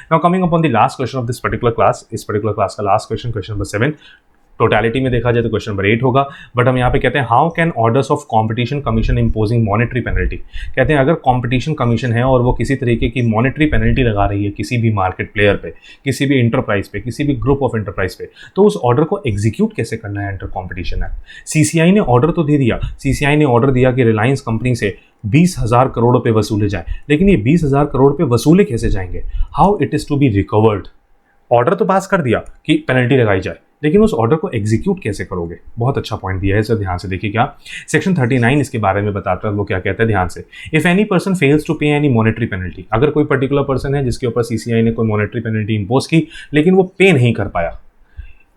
Now coming upon the last question of this particular class, इस particular class का last question, question number 7, totality में देखा जाए तो क्वेश्चन नंबर 8 होगा, बट हम यहाँ पे कहते हैं how can orders of competition commission imposing monetary penalty. कहते हैं अगर कंपटीशन कमीशन है और वो किसी तरीके की मॉनेटरी पेनल्टी लगा रही है किसी भी मार्केट प्लेयर पे, किसी भी इंटरप्राइज पे, किसी भी ग्रुप ऑफ इंटरप्राइज पे, तो उस ऑर्डर को एग्जीक्यूट कैसे करना है अंडर कॉम्पिटिशन एक्ट। सीसीआई ने ऑर्डर तो दे दिया, सीसीआई ने ऑर्डर दिया कि रिलायंस कंपनी से 20,000 करोड़ रुपए वसूले जाए, लेकिन ये 20,000 करोड़ रुपए वसूले कैसे जाएंगे, how it is to be recovered. Order तो पास कर दिया कि पेनल्टी लगाई जाए, लेकिन उस ऑर्डर को एग्जीक्यूट कैसे करोगे। बहुत अच्छा पॉइंट दिया है सर, ध्यान से देखिए क्या सेक्शन 39 इसके बारे में बताता है। वो क्या कहता है, ध्यान से। If any person fails to pay any monetary penalty, अगर कोई पर्टिकुलर पर्सन है जिसके ऊपर सीसीआई ने कोई मॉनेटरी पेनल्टी इंपोज की लेकिन वो पे नहीं कर पाया,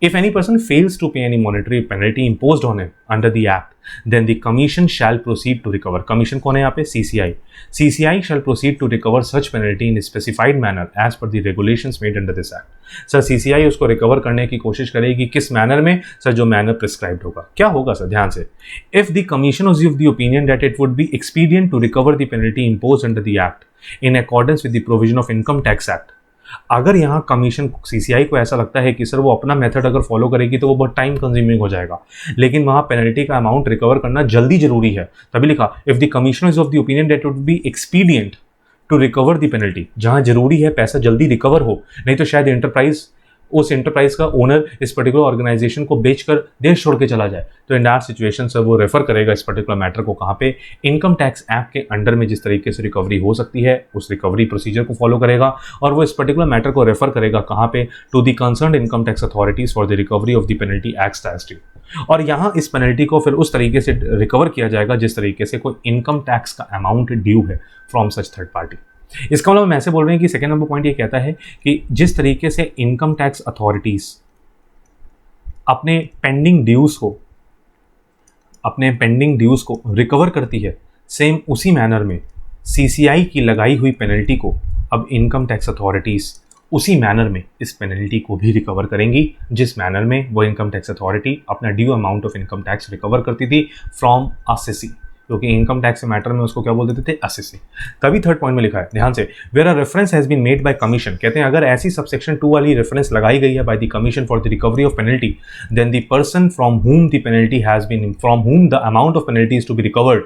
if any person fails to pay any monetary penalty imposed on him under the act, then the commission shall proceed to recover. Commission कौन है यहाँ पे? CCI. CCI shall proceed to recover such penalty in a specified manner as per the regulations made under this act. Sir CCI उसको recover करने की कोशिश करेगी किस मैनर में? सर जो मैनर प्रिस्क्राइब्ड होगा। क्या होगा सर, ध्यान से। If the commission was of the opinion that it would be expedient to recover the penalty imposed under the act in accordance with the provision of Income Tax Act, अगर यहाँ commission CCI को ऐसा लगता है कि sir वो अपना method अगर फॉलो करेगी तो वो बहुत टाइम कंज्यूमिंग हो जाएगा, लेकिन वहाँ पेनल्टी का अमाउंट रिकवर करना जल्दी जरूरी है, तभी लिखा if the commission is of the opinion that would be expedient to recover the penalty. जहाँ जरूरी है पैसा जल्दी रिकवर हो, नहीं तो शायद इंटरप्राइज उस एंटरप्राइज का ओनर इस पर्टिकुलर ऑर्गेनाइजेशन को बेचकर देश छोड़ के चला जाए, तो इन दैट सिचुएशन सर वो रेफर करेगा इस पर्टिकुलर मैटर को कहाँ पे, इनकम टैक्स एक्ट के अंडर में जिस तरीके से रिकवरी हो सकती है उस रिकवरी प्रोसीजर को फॉलो करेगा, और वो इस पर्टिकुलर मैटर को रेफर करेगा कहाँ पे, to the concerned income tax authorities for the recovery of the penalty act as due. और यहाँ इस पेनल्टी को फिर उस तरीके से रिकवर किया जाएगा जिस तरीके से कोई इनकम टैक्स का अमाउंट ड्यू है फ्रॉम सच थर्ड पार्टी। इसका मतलब हम ऐसे बोल रहे हैं कि सेकेंड नंबर पॉइंट ये कहता है कि जिस तरीके से इनकम टैक्स अथॉरिटीज अपने पेंडिंग ड्यूज को रिकवर करती है, सेम उसी मैनर में सीसीआई की लगाई हुई पेनल्टी को अब इनकम टैक्स अथॉरिटीज उसी मैनर में इस पेनल्टी को भी रिकवर करेंगी जिस मैनर में वो इनकम टैक्स अथॉरिटी अपना due amount of income tax recover करती थी फ्रॉम असेसी, क्योंकि इनकम टैक्स के मैटर में उसको क्या बोल देते थे, असेसी। तभी थर्ड पॉइंट में लिखा है, ध्यान से, where a reference has been made by commission, कहते हैं अगर ऐसी सबसेक्शन 2 वाली रेफरेंस लगाई गई है by the commission for the recovery of penalty, then the person from whom the amount of penalty is to be recovered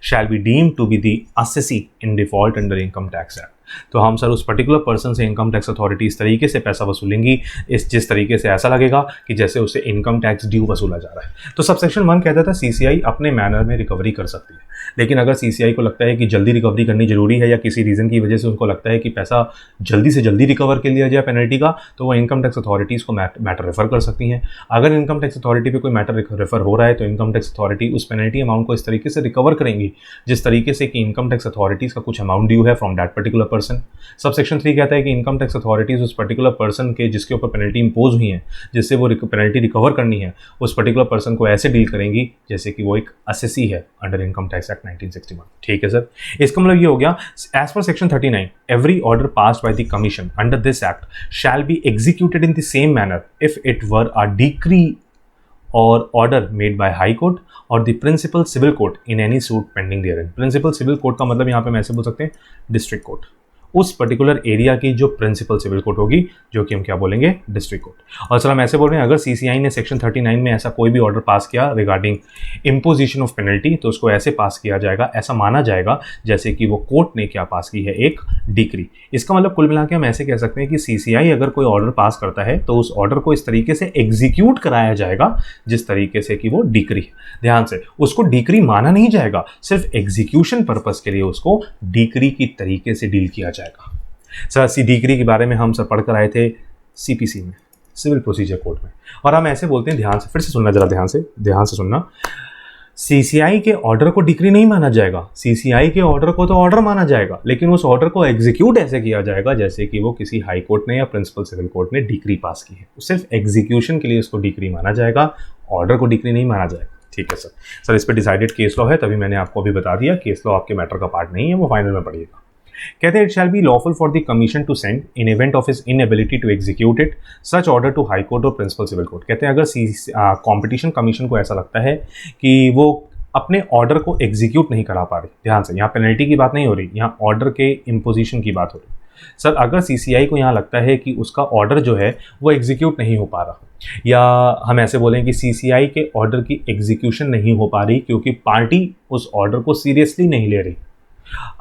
shall be deemed to be the assessee in default under Income Tax Act। तो हम sir उस particular person से income tax authority इस तरीके से पैसा वसूलेंगी जिस तरीके से ऐसा लगेगा कि जैसे उससे इनकम टैक्स ड्यू वसूला जा रहा है। तो सबसेक्शन 1 कहता था सीसीआई अपने मैनर में रिकवरी कर सकती है, लेकिन अगर सीसीआई को लगता है कि जल्दी रिकवरी करनी जरूरी है या किसी रीज़न की वजह से उनको लगता है कि पैसा जल्दी से जल्दी रिकवर कर लिया जाए पेनल्टी का, तो वो इनकम टैक्स अथॉरिटीज़ को मैटर रेफर कर सकती हैं। अगर इनकम टैक्स अथॉरिटी पर कोई मैटर रेफर हो रहा है तो इनकम टैक्स अथॉरिटी उस पेनल्टी अमाउंट को इस तरीके से रिकवर करेंगी जिस तरीके से कि इनकम टैक्स अथॉरिटीज़ का कुछ अमाउंट ड्यू है from that particular person. Section 3 कहता है कि इनकम टैक्स अथॉरिटीज उस पर्टिकुलर पर्सन के जिसके ऊपर पेनल्टी इंपोज हुई है, जिससे वो पेनल्टी रिकवर करनी है, उस पर्टिकुलर पर्सन को ऐसे डील करेंगी जैसे कि वो एक असेसी है अंडर इनकम टैक्स एक्ट 1961। ठीक है सर, इसका मतलब ये हो गया, as per section 39 every order passed by the commission under this act shall be executed in the same manner if it were a decree और order made by high court और the principal civil court in any suit pending therein. Principal civil court का मतलब यहाँ पे हम ऐसे बोल सकते हैं डिस्ट्रिक्ट कोर्ट, उस पर्टिकुलर एरिया की जो प्रिंसिपल सिविल कोर्ट होगी, जो कि हम क्या बोलेंगे, डिस्ट्रिक्ट कोर्ट। और सर हम ऐसे बोल रहे हैं अगर सीसीआई ने सेक्शन 39 में ऐसा कोई भी ऑर्डर पास किया रिगार्डिंग इम्पोजिशन ऑफ पेनल्टी, तो उसको ऐसे पास किया जाएगा, ऐसा माना जाएगा जैसे कि वो कोर्ट ने क्या पास की है, एक डिक्री। इसका मतलब कुल मिला के हम ऐसे कह सकते हैं कि सीसीआई अगर कोई ऑर्डर पास करता है तो उस ऑर्डर को इस तरीके से एग्जीक्यूट कराया जाएगा जिस तरीके से कि वो डिक्री है। ध्यान से, उसको डिक्री माना नहीं जाएगा, सिर्फ एग्जीक्यूशन पर्पस के लिए उसको डिक्री की तरीके से डील किया जाएगा। सर सी डिक्री के बारे में हम सर पढ़कर आए थे सीपीसी में, सिविल प्रोसीजर कोड में, और हम ऐसे बोलते हैं, ध्यान से फिर से सुनना, जरा ध्यान से सुनना, सीसीआई के ऑर्डर को डिक्री नहीं माना जाएगा, सीसीआई के ऑर्डर को तो ऑर्डर माना जाएगा, लेकिन उस ऑर्डर को एग्जीक्यूट ऐसे किया जाएगा जैसे कि वो किसी हाई कोर्ट ने या प्रिंसिपल सिविल कोर्ट ने डिक्री पास की है। सिर्फ एग्जीक्यूशन के लिए उसको डिक्री माना जाएगा, ऑर्डर को डिक्री नहीं माना जाएगा। ठीक है सर, इस पर डिसाइडेड केस लॉ है, तभी मैंने आपको अभी बता दिया केस लॉ आपके मैटर का पार्ट नहीं है, वो फाइनल में पढ़िएगा। कहते हैं it shall be lawful for the commission to send in event of his inability to execute it such order to high court और प्रिंसिपल सिविल कोर्ट। कहते हैं अगर कंपटीशन कमीशन को ऐसा लगता है कि वो अपने ऑर्डर को एग्जीक्यूट नहीं करा पा रही, ध्यान से यहाँ पेनल्टी की बात नहीं हो रही, यहाँ ऑर्डर के इम्पोजिशन की बात हो रही। सर अगर सीसीआई को यहाँ लगता है कि उसका ऑर्डर जो है वो एग्जीक्यूट नहीं हो पा रहा, या हम ऐसे बोलें कि सीसीआई के ऑर्डर की एग्जीक्यूशन नहीं हो पा रही क्योंकि पार्टी उस ऑर्डर को सीरियसली नहीं ले रही,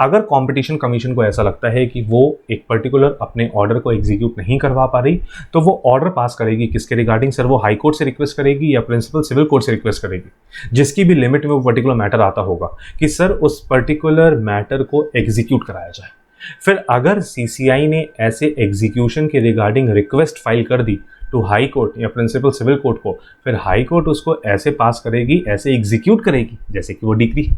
अगर कंपटीशन कमीशन को ऐसा लगता है कि वो एक पर्टिकुलर अपने ऑर्डर को एग्जीक्यूट नहीं करवा पा रही, तो वो ऑर्डर पास करेगी किसके रिगार्डिंग, सर वो हाई कोर्ट से रिक्वेस्ट करेगी या प्रिंसिपल सिविल कोर्ट से रिक्वेस्ट करेगी, जिसकी भी लिमिट में वो पर्टिकुलर मैटर आता होगा कि सर उस पर्टिकुलर मैटर को एग्जीक्यूट कराया जाए। फिर अगर सीसीआई ने ऐसे एग्जीक्यूशन के रिगार्डिंग रिक्वेस्ट फाइल कर दी टू हाई कोर्ट या प्रिंसिपल सिविल कोर्ट को, फिर हाई कोर्ट उसको ऐसे पास करेगी, ऐसे एग्जीक्यूट करेगी जैसे कि वो डिक्री है,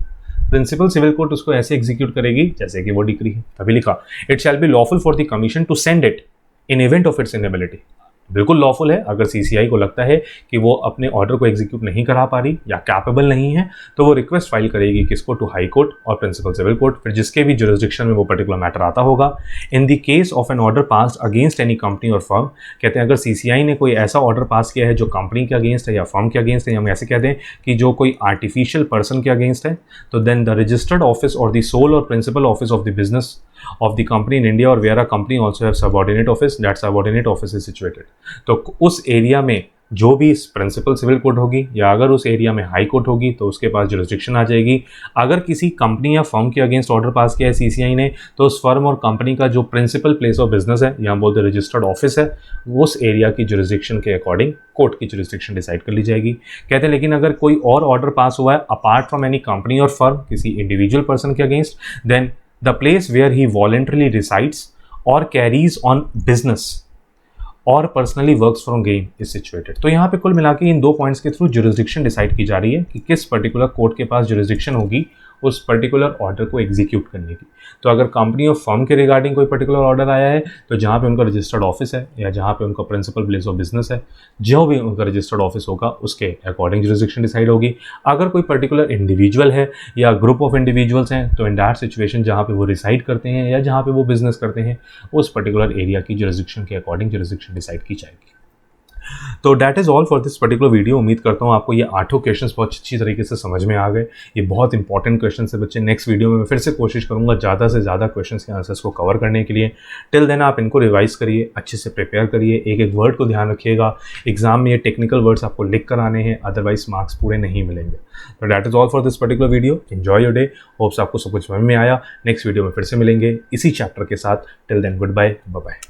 प्रिंसिपल सिविल कोर्ट उसको ऐसे एग्जीक्यूट करेगी जैसे कि वो डिक्री है। तभी लिखा it shall be lawful for the commission to send it in event of its inability. बिल्कुल लॉफुल है, अगर सीसीआई को लगता है कि वो अपने ऑर्डर को एग्जीक्यूट नहीं करा पा रही या कैपेबल नहीं है, तो वो रिक्वेस्ट फाइल करेगी किसको, टू हाई कोर्ट और प्रिंसिपल सिविल कोर्ट, फिर जिसके भी जुरिस्डिक्शन में वो पर्टिकुलर मैटर आता होगा। In the case of an order passed against any company और फर्म, कहते हैं अगर सीसीआई ने कोई ऐसा ऑर्डर पास किया है जो कंपनी के अगेंस्ट है या फर्म के अगेंस्ट है, हम ऐसे कह दें कि जो कोई आर्टिफिशियल पर्सन के अगेंस्ट है, तो देन द रजिस्टर्ड ऑफिस और द सोल और principal office of the business of the company in India or where a company also have subordinate office, that subordinate office is situated, तो उस area में जो भी principal civil court होगी या अगर उस एरिया में हाई कोर्ट होगी तो उसके पास जुरिस्डिक्शन आ जाएगी। अगर किसी कंपनी या फर्म के अगेंस्ट ऑर्डर पास किया है सीसीआई ने तो उस फर्म और कंपनी का जो प्रिंसिपल प्लेस ऑफ बिजनेस है या हम बोलते रजिस्टर्ड ऑफिस है उस एरिया की जुरिस्डिक्शन के अकॉर्डिंग कोर्ट की जुरिस्डिक्शन डिसाइड कर ली जाएगी। कहते हैं लेकिन अगर कोई और ऑर्डर पास हुआ है अपार्ट फ्रॉम एनी कंपनी और फर्म किसी इंडिविजुअल पर्सन के against, then the place where he voluntarily resides और कैरीज ऑन बिजनेस और personally works from gain is situated. तो यहाँ पे कुल मिला के इन 2 पॉइंट्स के थ्रू जुरिस्डिक्शन डिसाइड की जा रही है कि किस पर्टिकुलर कोर्ट के पास जुरिस्डिक्शन होगी उस पर्टिकुलर ऑर्डर को एग्जीक्यूट करने की। तो अगर कंपनी और फर्म के रिगार्डिंग कोई पर्टिकुलर ऑर्डर आया है तो जहाँ पे उनका रजिस्टर्ड ऑफिस है या जहाँ पे उनका प्रिंसिपल प्लेस ऑफ बिजनेस है, जो भी उनका रजिस्टर्ड ऑफिस होगा उसके अकॉर्डिंग जुरिस्डिक्शन डिसाइड होगी। अगर कोई पर्टिकुलर इंडिविजुअल है या ग्रुप ऑफ इंडिविजुअल्स हैं तो इन दैट सिचुएशन जहाँ पे वो रिसाइड करते हैं या जहाँ पे वो बिजनेस करते हैं उस पर्टिकुलर एरिया की जुरिस्डिक्शन के अकॉर्डिंग जुरिस्डिक्शन डिसाइड की जाएगी। तो that is all for this particular video. उम्मीद करता हूँ आपको ये 8 क्वेश्चंस बहुत अच्छी तरीके से समझ में आ गए। ये बहुत इंपॉर्टेंट क्वेश्चन है बच्चे। नेक्स्ट वीडियो में मैं फिर से कोशिश करूँगा ज़्यादा से ज़्यादा क्वेश्चंस के आंसर्स को कवर करने के लिए। टिल देन आप इनको रिवाइज करिए, अच्छे से प्रिपेयर करिए, एक एक वर्ड को ध्यान रखिएगा। एग्जाम में ये टेक्निकल वर्ड्स आपको लिख कर आने हैं, अदरवाइज मार्क्स पूरे नहीं मिलेंगे। तो that is all for this particular video. Enjoy your day. Hopes आपको सब कुछ समझ में आया। नेक्स्ट वीडियो में फिर से मिलेंगे इसी चैप्टर के साथ। Till then good bye, bye bye.